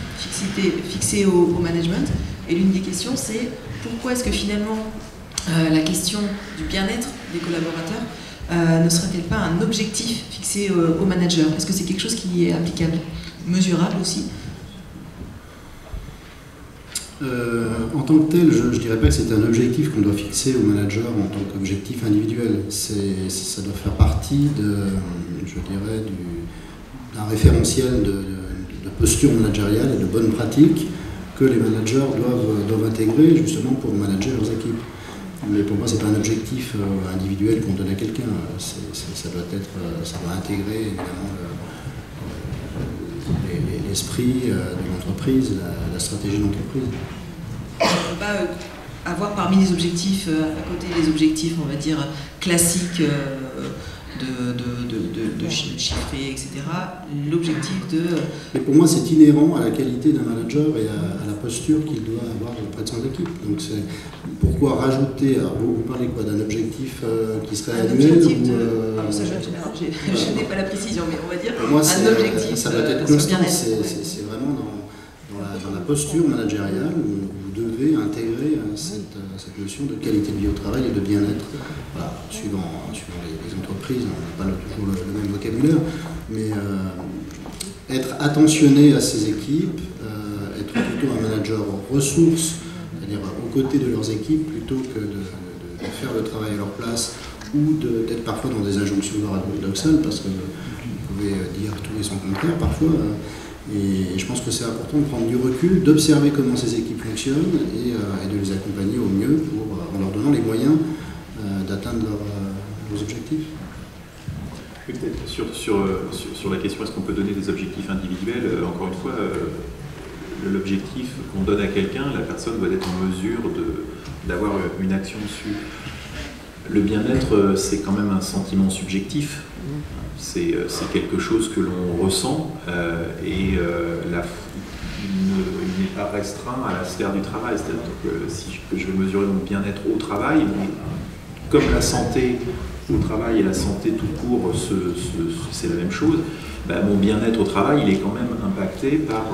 fixés au management. Et l'une des questions, c'est pourquoi est-ce que finalement la question du bien-être des collaborateurs ne serait-elle pas un objectif fixé au manager? Est-ce que c'est quelque chose qui est applicable, mesurable aussi? En tant que tel, je ne dirais pas que c'est un objectif qu'on doit fixer au manager en tant qu'objectif individuel. Ça doit faire partie d'un référentiel de posture managériale et de bonnes pratiques que les managers doivent intégrer justement pour manager leurs équipes. Mais pour moi, ce n'est pas un objectif individuel qu'on donne à quelqu'un. Ça doit intégrer évidemment l'esprit de l'entreprise, la stratégie de l'entreprise. On ne peut pas avoir parmi les objectifs, à côté des objectifs, on va dire, classiques de chiffrer, etc., l'objectif de... Mais pour moi, c'est inhérent à la qualité d'un manager et à la posture qu'il doit avoir auprès de son équipe. Donc, pourquoi rajouter... Alors, vous parlez quoi, d'un objectif qui serait annuel je n'ai pas la précision, mais on va dire pour moi, un objectif. Ça doit être constant. C'est vraiment dans la posture managériale où vous devez intégrer cette notion de qualité de vie au travail et de bien-être. Voilà, suivant les entreprises, on n'a pas toujours le même vocabulaire, mais être attentionné à ses équipes, être plutôt un manager ressources, c'est-à-dire aux côtés de leurs équipes, plutôt que de faire le travail à leur place ou d'être parfois dans des injonctions paradoxales, parce que vous pouvez dire tout et son contraire parfois. Et je pense que c'est important de prendre du recul, d'observer comment ces équipes fonctionnent et de les accompagner au mieux en leur donnant les moyens d'atteindre leurs objectifs. Peut-être sur la question, est-ce qu'on peut donner des objectifs individuels? Encore une fois, l'objectif qu'on donne à quelqu'un, la personne doit être en mesure d'avoir une action dessus. Le bien-être, c'est quand même un sentiment subjectif. C'est quelque chose que l'on ressent et il n'est pas restreint à la sphère du travail. C'est-à-dire que si je veux mesurer mon bien-être au travail, comme la santé au travail et la santé tout court, c'est la même chose, mon bien-être au travail, il est quand même impacté par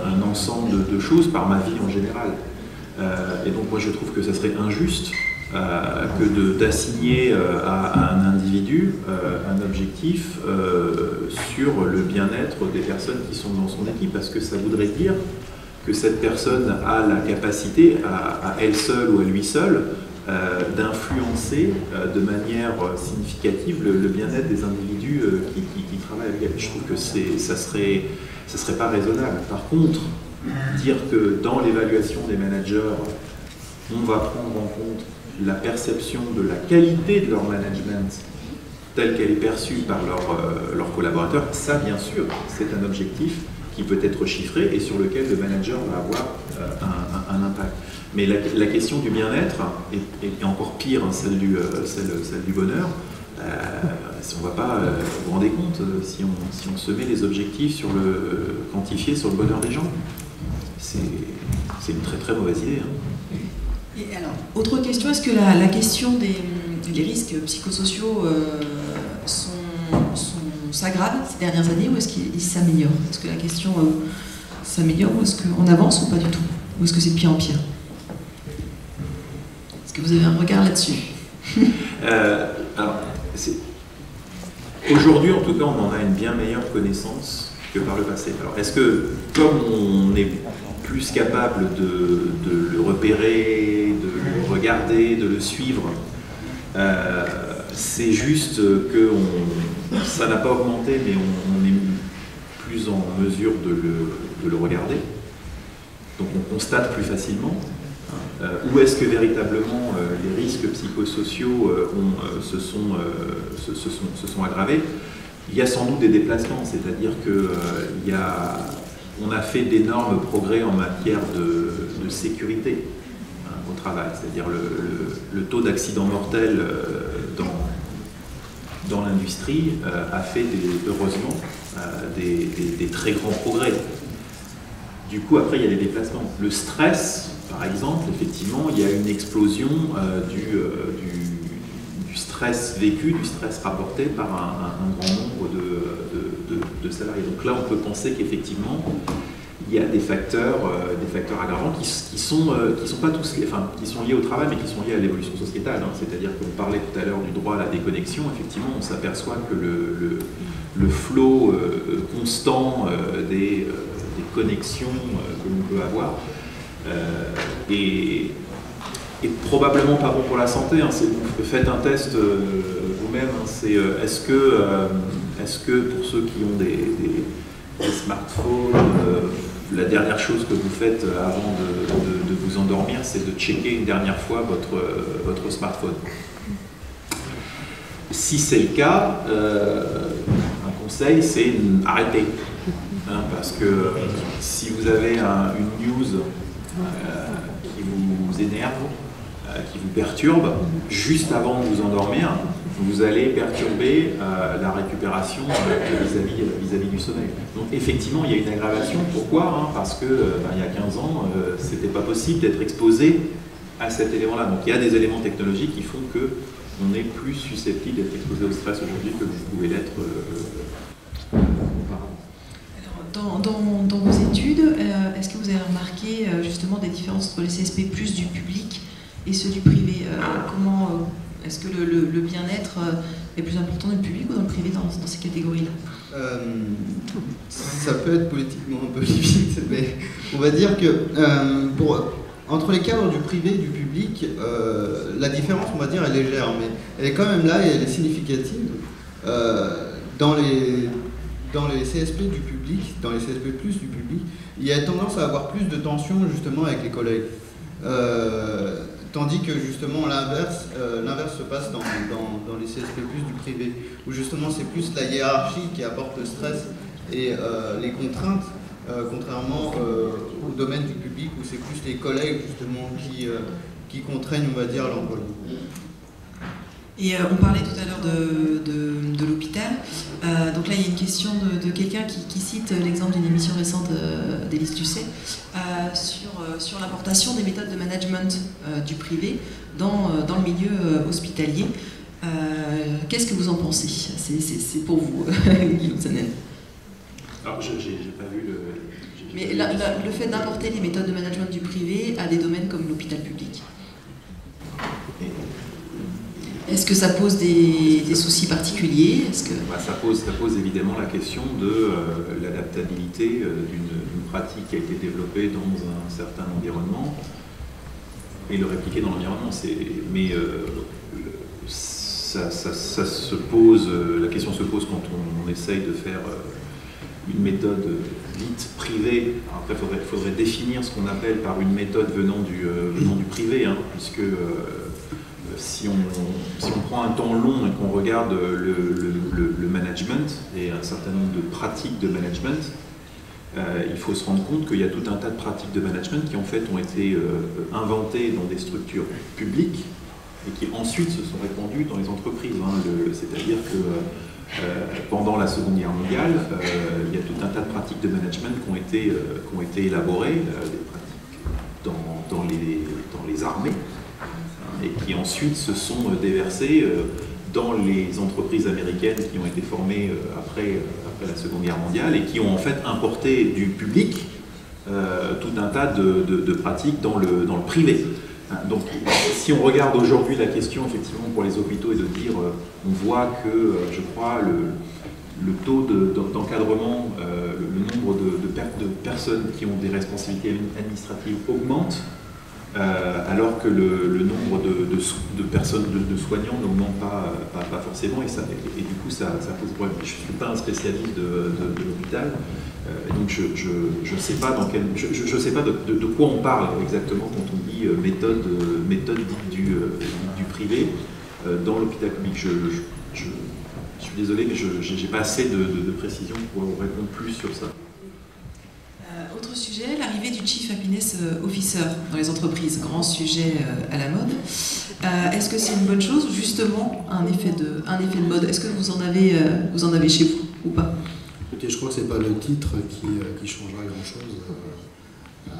un ensemble de choses, par ma vie en général. Et donc moi je trouve que ça serait injuste que d'assigner à un individu un objectif sur le bien-être des personnes qui sont dans son équipe, parce que ça voudrait dire que cette personne a la capacité à elle seule ou à lui seul d'influencer de manière significative le bien-être des individus qui travaillent avec elle. Je trouve que ça serait pas raisonnable. Par contre, dire que dans l'évaluation des managers, on va prendre en compte la perception de la qualité de leur management telle qu'elle est perçue par leurs collaborateurs, ça bien sûr, c'est un objectif qui peut être chiffré et sur lequel le manager va avoir un impact. Mais la question du bien-être est encore pire, hein, celle du bonheur. Si on va pas, vous vous rendez compte, si on se met les objectifs quantifiés sur le bonheur des gens, c'est une très très mauvaise idée. Hein. Et alors, autre question, est-ce que la question des risques psychosociaux s'aggravent ces dernières années ou est-ce qu'ils s'améliorent? Est-ce que la question s'améliore ou est-ce qu'on avance ou pas du tout? Ou est-ce que c'est de pire en pire? Est-ce que vous avez un regard là-dessus? Aujourd'hui, en tout cas, on en a une bien meilleure connaissance que par le passé. Alors, est-ce que, comme on est plus capable de le repérer, de le regarder, de le suivre, c'est juste que ça n'a pas augmenté, mais on est plus en mesure de le regarder. Donc on constate plus facilement. Ou est-ce que véritablement les risques psychosociaux se sont aggravés? Il y a sans doute des déplacements, c'est-à-dire qu'on a fait d'énormes progrès en matière de sécurité au travail, c'est-à-dire le taux d'accidents mortels dans l'industrie a fait heureusement des très grands progrès. Du coup, après, il y a des déplacements. Le stress, par exemple, effectivement, il y a une explosion du stress vécu, du stress rapporté par un grand nombre de salariés. Donc là, on peut penser qu'effectivement, il y a des facteurs aggravants qui sont pas tous liés, enfin, qui sont liés au travail, mais qui sont liés à l'évolution sociétale. Hein. C'est-à-dire qu'on parlait tout à l'heure du droit à la déconnexion. Effectivement, on s'aperçoit que le flot constant des connexions que l'on peut avoir est probablement pas bon pour la santé. Hein. Faites un test vous-même. Hein. Est-ce que pour ceux qui ont des smartphones, la dernière chose que vous faites avant de vous endormir, c'est de checker une dernière fois votre smartphone? Si c'est le cas, un conseil, c'est arrêtez. Hein, parce que si vous avez une news qui vous énerve, qui vous perturbe, juste avant de vous endormir, vous allez perturber la récupération vis-à-vis du sommeil. Donc effectivement, il y a une aggravation. Pourquoi? Parce que il y a 15 ans, c'était pas possible d'être exposé à cet élément-là. Donc il y a des éléments technologiques qui font qu'on est plus susceptible d'être exposé au stress aujourd'hui que vous pouvez l'être auparavant. Dans vos études, est-ce que vous avez remarqué justement des différences entre les CSP+ du public et ceux du privé? Comment est-ce que le bien-être est plus important dans le public ou dans le privé dans ces catégories-là? Ça peut être politiquement un peu limite, mais on va dire que entre les cadres du privé et du public, la différence, on va dire, est légère, mais elle est quand même là et elle est significative. Dans les CSP du public, dans les CSP+ du public, il y a tendance à avoir plus de tension justement avec les collègues. Tandis que justement l'inverse se passe dans les CSP+ du privé, où justement c'est plus la hiérarchie qui apporte le stress et les contraintes, contrairement au domaine du public où c'est plus les collègues justement qui contraignent, on va dire, l'emploi. Et on parlait tout à l'heure de l'hôpital. Donc là, il y a une question de quelqu'un qui cite l'exemple d'une émission récente d'Élise Lucet sur l'importation des méthodes de management du privé dans le milieu hospitalier. Qu'est-ce que vous en pensez? C'est pour vous, Guillaume Zanen. Alors, j'ai pas vu le... Mais le fait d'importer les méthodes de management du privé à des domaines comme l'hôpital public. Est-ce que ça pose des soucis particuliers? Ça pose évidemment la question de l'adaptabilité d'une pratique qui a été développée dans un certain environnement et le répliquer dans l'environnement. Mais la question se pose quand on essaye de faire une méthode dite privée. Après, il faudrait définir ce qu'on appelle par une méthode venant du privé, hein, puisque si on prend un temps long et qu'on regarde le management et un certain nombre de pratiques de management, il faut se rendre compte qu'il y a tout un tas de pratiques de management qui en fait ont été inventées dans des structures publiques et qui ensuite se sont répandues dans les entreprises. Hein. C'est-à-dire que pendant la Seconde Guerre mondiale, il y a tout un tas de pratiques de management qui ont été élaborées, des pratiques dans les armées, et qui ensuite se sont déversées dans les entreprises américaines qui ont été formées après la Seconde Guerre mondiale et qui ont en fait importé du public tout un tas de pratiques dans le privé. Donc si on regarde aujourd'hui la question effectivement pour les hôpitaux et de dire, on voit que je crois le taux d'encadrement, le nombre de personnes qui ont des responsabilités administratives augmente. alors que le nombre de personnes, de soignants n'augmente pas forcément, et du coup ça pose problème. Je ne suis pas un spécialiste de l'hôpital, donc je ne sais pas, je sais pas de quoi on parle exactement quand on dit méthode dite du privé dans l'hôpital public. Je suis désolé, mais je n'ai pas assez de précision pour répondre plus sur ça. Autre sujet, l'arrivée du Chief Happiness Officer dans les entreprises, grand sujet à la mode. Est-ce que c'est une bonne chose ou justement un effet de mode? Est-ce que vous en avez chez vous ou pas? Écoutez, je crois que ce n'est pas le titre qui changera grand-chose à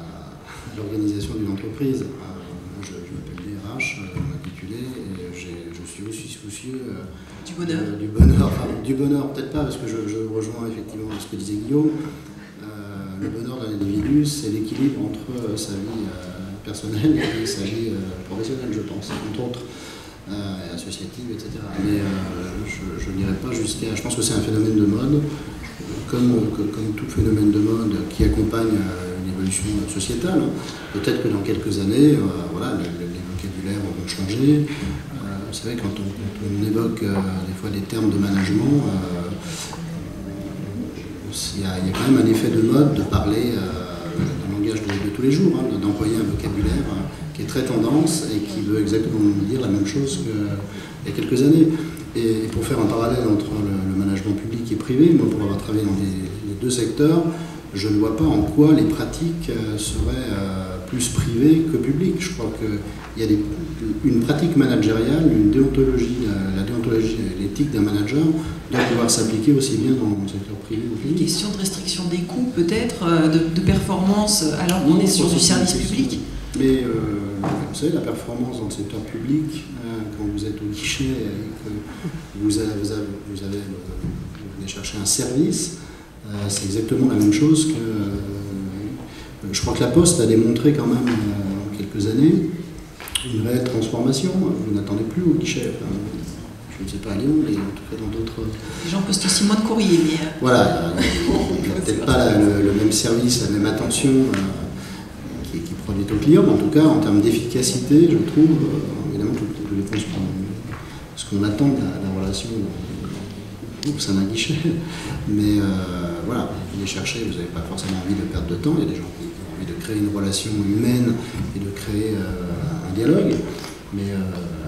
l'organisation d'une entreprise. Moi, je m'appelle DRH, intitulé, et je suis aussi soucieux du bonheur. Du bonheur, peut-être pas, parce que je rejoins effectivement ce que disait Guillaume. Le bonheur d'un individu, c'est l'équilibre entre sa vie personnelle et sa vie professionnelle, je pense, entre autres, associative, etc. Mais je n'irai pas jusqu'à... Je pense que c'est un phénomène de mode, comme tout phénomène de mode qui accompagne une évolution sociétale. Peut-être que dans quelques années, voilà, les vocabulaires vont changer. Vous savez, quand on évoque des fois des termes de management, il y a quand même un effet de mode de parler d'un langage de tous les jours, d'employer un vocabulaire qui est très tendance et qui veut exactement dire la même chose qu'il y a quelques années. Et pour faire un parallèle entre le management public et privé, moi pour avoir travaillé dans les deux secteurs, je ne vois pas en quoi les pratiques seraient plus privées que publiques. Je crois qu'il y a une pratique managériale, une déontologie, la déontologie et l'éthique d'un manager doit pouvoir s'appliquer aussi bien dans le secteur privé ou public. Une question de restriction des coûts peut-être, de performance alors qu'on est sur du service public. Mais vous savez, la performance dans le secteur public, quand vous êtes au guichet et que vous venez chercher un service, c'est exactement la même chose que... je crois que la Poste a démontré quand même en quelques années une réelle transformation. Vous n'attendez plus au guichet. Je ne sais pas à Lyon, mais en tout cas dans d'autres... Les gens postent aussi moins de courrier, mais... Voilà, il n'y a peut-être pas le même service, la même attention qui est produite au client, mais en tout cas, en termes d'efficacité, je trouve, évidemment, tout dépend de ce qu'on attend de la relation au sein d'un guichet. Mais voilà, vous venez chercher, vous n'avez pas forcément envie de perdre de temps, il y a des gens qui ont envie de créer une relation humaine et de créer un dialogue. Mais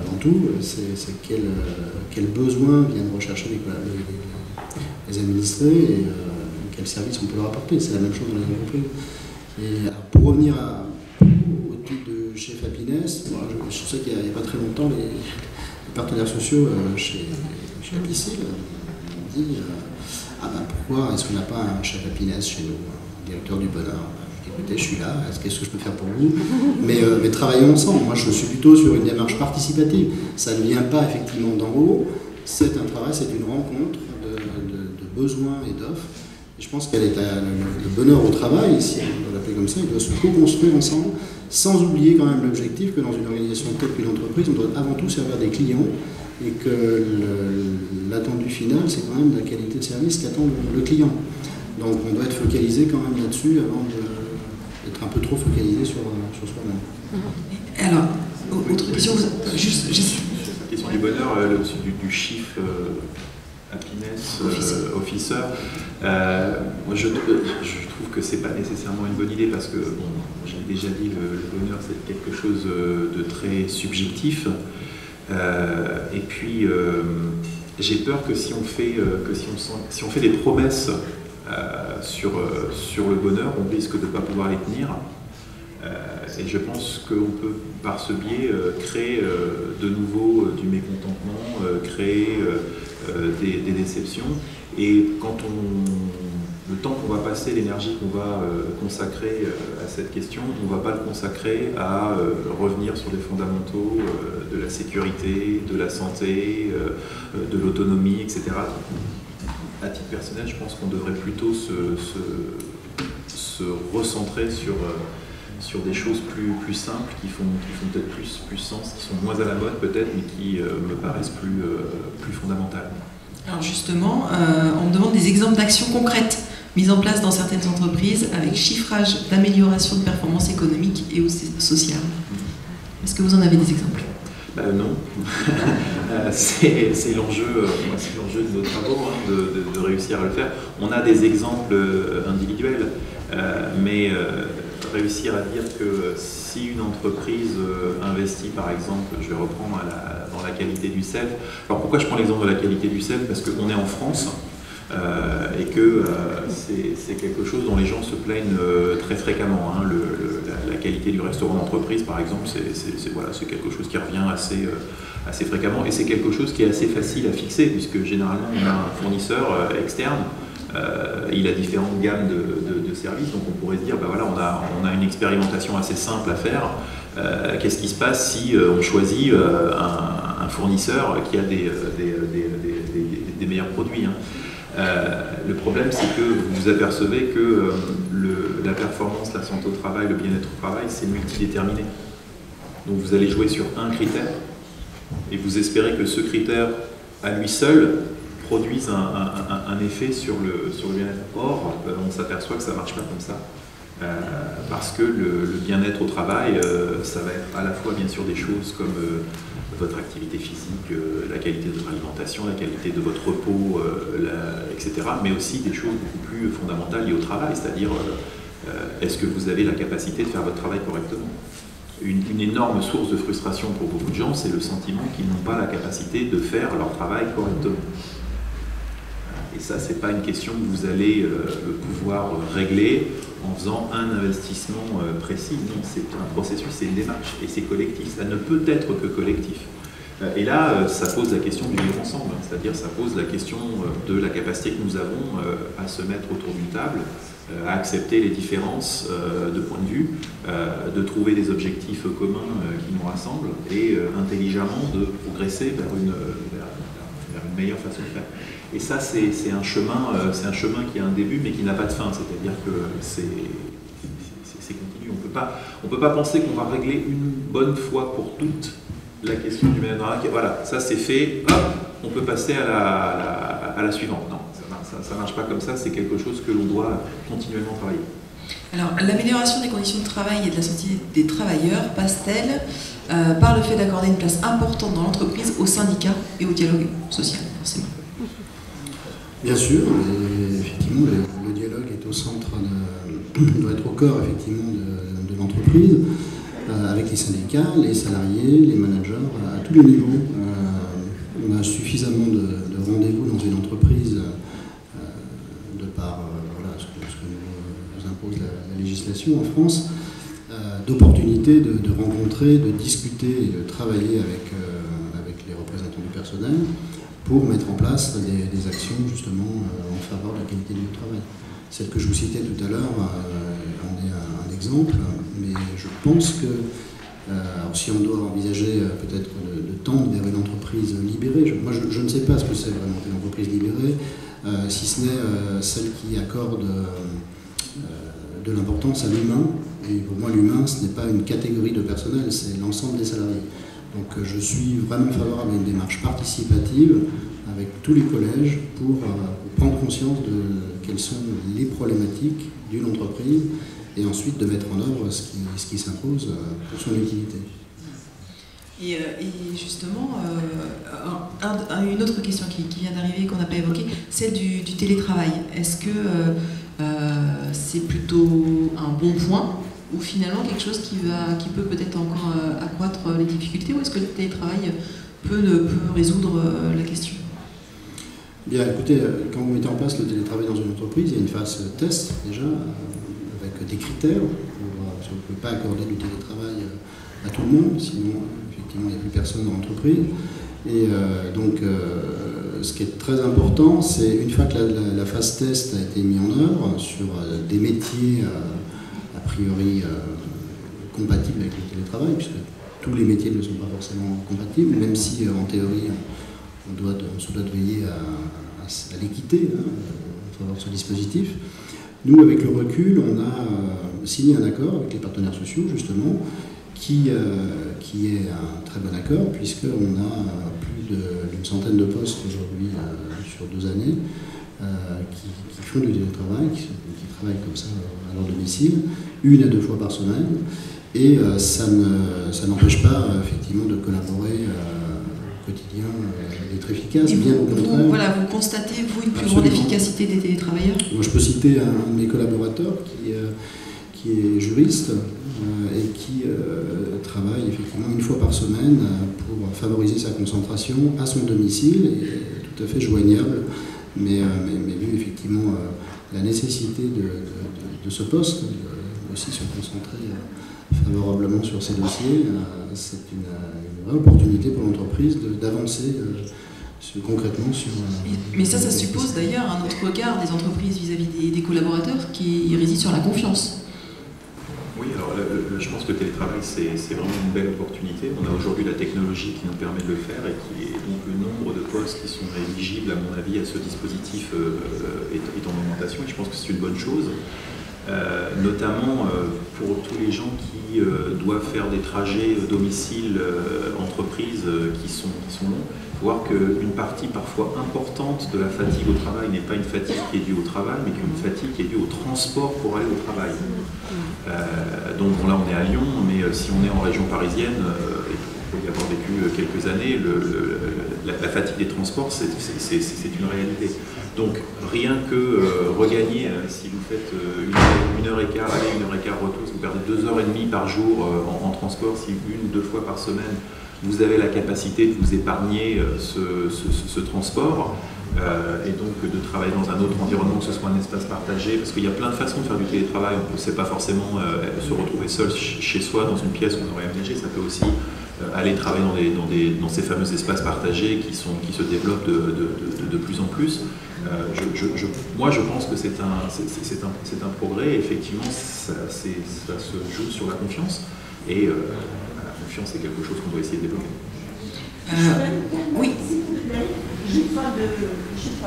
avant tout, c'est quel besoin viennent rechercher les administrés et quel service on peut leur apporter. C'est la même chose dans les entreprises. Et alors, pour revenir au titre de Chef Happiness, moi, je sais qu'il n'y a pas très longtemps, les partenaires sociaux chez Apicil ont dit pourquoi est-ce qu'on n'a pas un Chef Happiness chez nous, un directeur du bonheur? Écoutez, je suis là, qu'est-ce que je peux faire pour vous? Mais travaillons ensemble. Moi, je suis plutôt sur une démarche participative. Ça ne vient pas effectivement d'en haut. C'est un travail, c'est une rencontre de besoins et d'offres. Et je pense qu'elle est le bonheur au travail, si on doit l'appeler comme ça, il doit se co-construire ensemble, sans oublier quand même l'objectif que dans une organisation telle qu'une entreprise, on doit avant tout servir des clients et que l'attendu final, c'est quand même la qualité de service qu'attend le client. Donc on doit être focalisé quand même là-dessus avant d'être un peu trop focalisé sur soi-même. Alors, autre question, juste... La question du bonheur, du chiffre Happiness Officer, moi je trouve que c'est pas nécessairement une bonne idée parce que, bon, j'ai déjà dit, le bonheur c'est quelque chose de très subjectif. Et puis, j'ai peur que si on fait des promesses sur le bonheur, on risque de ne pas pouvoir les tenir. Et je pense qu'on peut, par ce biais, créer de nouveau du mécontentement, créer des déceptions. Et le temps qu'on va passer, l'énergie qu'on va consacrer à cette question, on ne va pas le consacrer à revenir sur les fondamentaux de la sécurité, de la santé, de l'autonomie, etc. À titre personnel, je pense qu'on devrait plutôt se recentrer sur des choses plus simples, qui font peut-être plus sens, qui sont moins à la mode peut-être, mais qui me paraissent plus fondamentales. Alors justement, on me demande des exemples d'actions concrètes mise en place dans certaines entreprises avec chiffrage d'amélioration de performance économique et sociale. Est-ce que vous en avez des exemples? Non. C'est l'enjeu de nos travaux, hein, de réussir à le faire. On a des exemples individuels, mais réussir à dire que si une entreprise investit, par exemple, je vais reprendre dans la qualité du sel. Alors pourquoi je prends l'exemple de la qualité du sel? Parce qu'on est en France et que c'est quelque chose dont les gens se plaignent très fréquemment. Hein. La qualité du restaurant d'entreprise, par exemple, c'est quelque chose qui revient assez fréquemment, et c'est quelque chose qui est assez facile à fixer, puisque généralement on a un fournisseur externe. Il a différentes gammes de services, donc on pourrait se dire, ben voilà, on a une expérimentation assez simple à faire. Qu'est-ce qui se passe si on choisit un fournisseur qui a des meilleurs produits, hein. Le problème, c'est que vous vous apercevez que la performance, la santé au travail, le bien-être au travail, c'est multidéterminé. Donc vous allez jouer sur un critère et vous espérez que ce critère, à lui seul, produise un effet sur le bien-être. Or, on s'aperçoit que ça ne marche pas comme ça. Parce que le bien-être au travail, ça va être à la fois bien sûr des choses comme votre activité physique, la qualité de votre alimentation, la qualité de votre repos, etc. Mais aussi des choses beaucoup plus fondamentales liées au travail, c'est-à-dire est-ce que vous avez la capacité de faire votre travail correctement? Une énorme source de frustration pour beaucoup de gens, c'est le sentiment qu'ils n'ont pas la capacité de faire leur travail correctement. Et ça, ce n'est pas une question que vous allez pouvoir régler en faisant un investissement précis. Non, c'est un processus, c'est une démarche, et c'est collectif. Ça ne peut être que collectif. Et là, ça pose la question du vivre ensemble, c'est-à-dire ça pose la question de la capacité que nous avons à se mettre autour d'une table, à accepter les différences de point de vue, de trouver des objectifs communs qui nous rassemblent, et intelligemment de progresser vers une meilleure façon de faire. Et ça, c'est un chemin qui a un début, mais qui n'a pas de fin. C'est-à-dire que c'est continu. On peut pas penser qu'on va régler une bonne fois pour toutes la question du bien-être. Voilà, ça c'est fait, hop, on peut passer à la suivante. Non, ça marche pas comme ça, c'est quelque chose que l'on doit continuellement travailler. Alors, l'amélioration des conditions de travail et de la santé des travailleurs passe-t-elle par le fait d'accorder une place importante dans l'entreprise aux syndicats et au dialogue social, forcément? Bien sûr, et effectivement, le dialogue est au centre, doit être au cœur effectivement de l'entreprise, avec les syndicats, les salariés, les managers, à tous les niveaux. On a suffisamment de rendez-vous dans une entreprise, de par voilà, ce que nous impose la législation en France, d'opportunités de rencontrer, de discuter et de travailler avec les représentants du personnel, pour mettre en place des actions justement en faveur de la qualité du travail. Celle que je vous citais tout à l'heure en est un exemple, mais je pense que alors si on doit envisager peut-être de tendre vers une entreprise libérée, moi je ne sais pas ce que c'est vraiment une entreprise libérée, si ce n'est celle qui accorde de l'importance à l'humain, et pour moi l'humain ce n'est pas une catégorie de personnel, c'est l'ensemble des salariés. Donc je suis vraiment favorable à une démarche participative avec tous les collèges pour prendre conscience de quelles sont les problématiques d'une entreprise et ensuite de mettre en œuvre ce qui s'impose pour son utilité. Et justement, une autre question qui vient d'arriver, qu'on n'a pas évoquée, celle du télétravail. Est-ce que c'est plutôt un bon point, ou finalement quelque chose qui peut peut-être encore accroître les difficultés, ou est-ce que le télétravail peut résoudre la question? Bien, écoutez, quand vous mettez en place le télétravail dans une entreprise, il y a une phase test déjà, avec des critères. Parce qu'on ne peut pas accorder du télétravail à tout le monde, sinon effectivement il n'y a plus personne dans l'entreprise. Et donc ce qui est très important, c'est une fois que la phase test a été mise en œuvre sur des métiers a priori compatibles avec le télétravail, puisque tous les métiers ne sont pas forcément compatibles, même si en théorie on se doit de veiller à l'équité en faveur de ce dispositif. Nous, avec le recul, on a signé un accord avec les partenaires sociaux, justement, qui est un très bon accord, puisqu'on a plus d'une centaine de postes aujourd'hui sur 2 années, qui font du télétravail, qui travaillent comme ça à leur domicile, 1 à 2 fois par semaine, et ça n'empêche pas effectivement de collaborer au quotidien, d'être efficace, et bien au contraire. Voilà, vous constatez, vous, une plus Absolument. grande efficacité des télétravailleurs? Moi, je peux citer un de mes collaborateurs qui est juriste et qui travaille effectivement 1 fois par semaine pour favoriser sa concentration à son domicile, et tout à fait joignable, mais vu effectivement la nécessité de ce poste, aussi se concentrer favorablement sur ces dossiers, c'est une vraie opportunité pour l'entreprise d'avancer concrètement sur... Mais ça suppose d'ailleurs un autre regard des entreprises vis-à-vis des collaborateurs qui réside sur la confiance. Oui, alors je pense que le télétravail, c'est vraiment une belle opportunité. On a aujourd'hui la technologie qui nous permet de le faire, et donc le nombre de postes qui sont éligibles, à mon avis, à ce dispositif est en augmentation, et je pense que c'est une bonne chose. Notamment pour tous les gens qui doivent faire des trajets domicile-entreprise qui sont longs. Il faut voir qu'une partie parfois importante de la fatigue au travail n'est pas une fatigue qui est due au travail, mais qu'une fatigue qui est due au transport pour aller au travail. Donc bon, là on est à Lyon, mais si on est en région parisienne, et pour y avoir vécu quelques années, la fatigue des transports, c'est une réalité. Donc rien que regagner, si vous faites 1 heure et quart aller, 1 heure et quart retour, si vous perdez 2 heures et demie par jour en transport, si 1 ou 2 fois par semaine, vous avez la capacité de vous épargner ce transport, et donc de travailler dans un autre environnement, que ce soit un espace partagé, parce qu'il y a plein de façons de faire du télétravail. On ne sait pas forcément se retrouver seul chez soi dans une pièce qu'on aurait aménagée, ça peut aussi aller travailler dans ces fameux espaces partagés qui se développent de plus en plus. Moi, je pense que c'est un progrès. Effectivement, ça se joue sur la confiance, et la confiance, c'est quelque chose qu'on doit essayer de développer. Oui. J'ai pas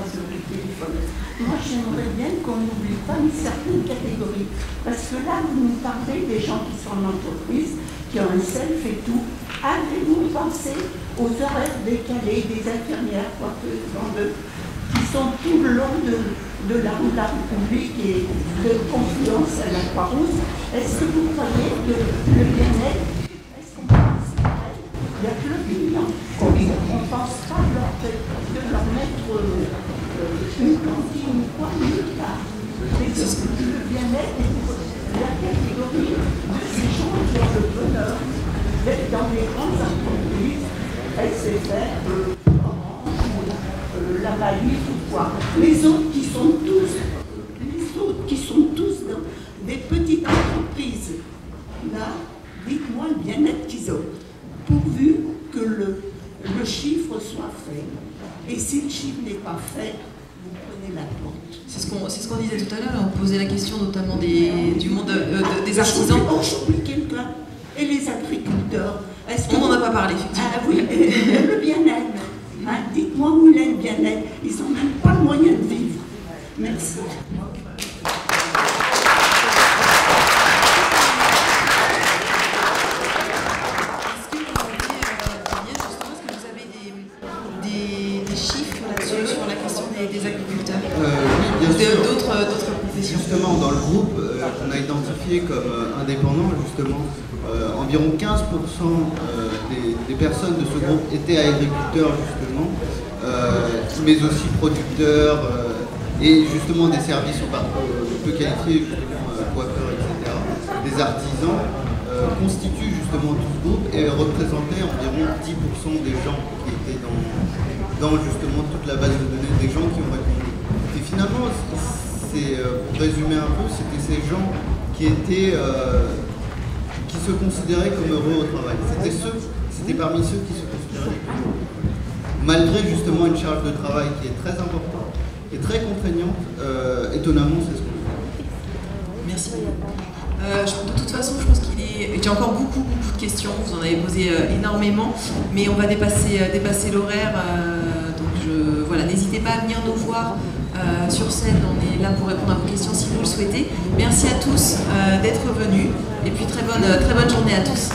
sur le téléphone. Moi, j'aimerais bien qu'on n'oublie pas une certaine catégorie. Parce que là, vous nous parlez des gens qui sont en entreprise, qui ont un self et tout. Avez-vous pensé aux horaires décalés des infirmières, qui sont tout le long de la République et de Confluence à la Croix-Rousse? Est-ce que vous croyez que le bien-être, est-ce qu'on pense à elle? Il y a que le bilan. On ne pense pas de leur mettre une cantine ou quoi, nulle part. Mais le bien-être est la catégorie de ces gens qui ont le bonheur d'être dans les grandes entreprises, SFR, la Value ou quoi. Les autres qui sont tous dans des petites entreprises, là, dites-moi le bien-être qu'ils ont, pourvu que le chiffre soit fait. Et si le chiffre n'est pas fait, vous prenez la porte. C'est ce qu'on disait tout à l'heure, on posait la question notamment du monde des artisans. J'oublie quelqu'un. Et les agriculteurs. On n'en a pas parlé, effectivement. Ah oui, le bien-être. Hein, dites-moi où il est le bien-être. Ils n'ont même pas le moyen de vivre. Merci. Justement, dans le groupe, on a identifié comme indépendants, justement, environ 15% des personnes de ce groupe étaient agriculteurs, justement, mais aussi producteurs, et justement des services peu qualifiés, justement, coiffeurs, etc. Des artisans constituent justement tout ce groupe et représentaient environ 10% des gens qui étaient dans justement toute la base de données des gens qui ont répondu. Et finalement, pour résumer un peu, c'était ces gens qui se considéraient comme heureux au travail. C'était parmi ceux qui se considéraient comme heureux. Malgré justement une charge de travail qui est très importante et très contraignante, étonnamment, c'est ce qu'on fait. Merci. De toute façon, je pense j'ai encore beaucoup de questions. Vous en avez posé énormément, mais on va dépasser l'horaire. Voilà, n'hésitez pas à venir nous voir sur scène. On est là pour répondre à vos questions si vous le souhaitez. Merci à tous d'être venus, et puis très bonne journée à tous.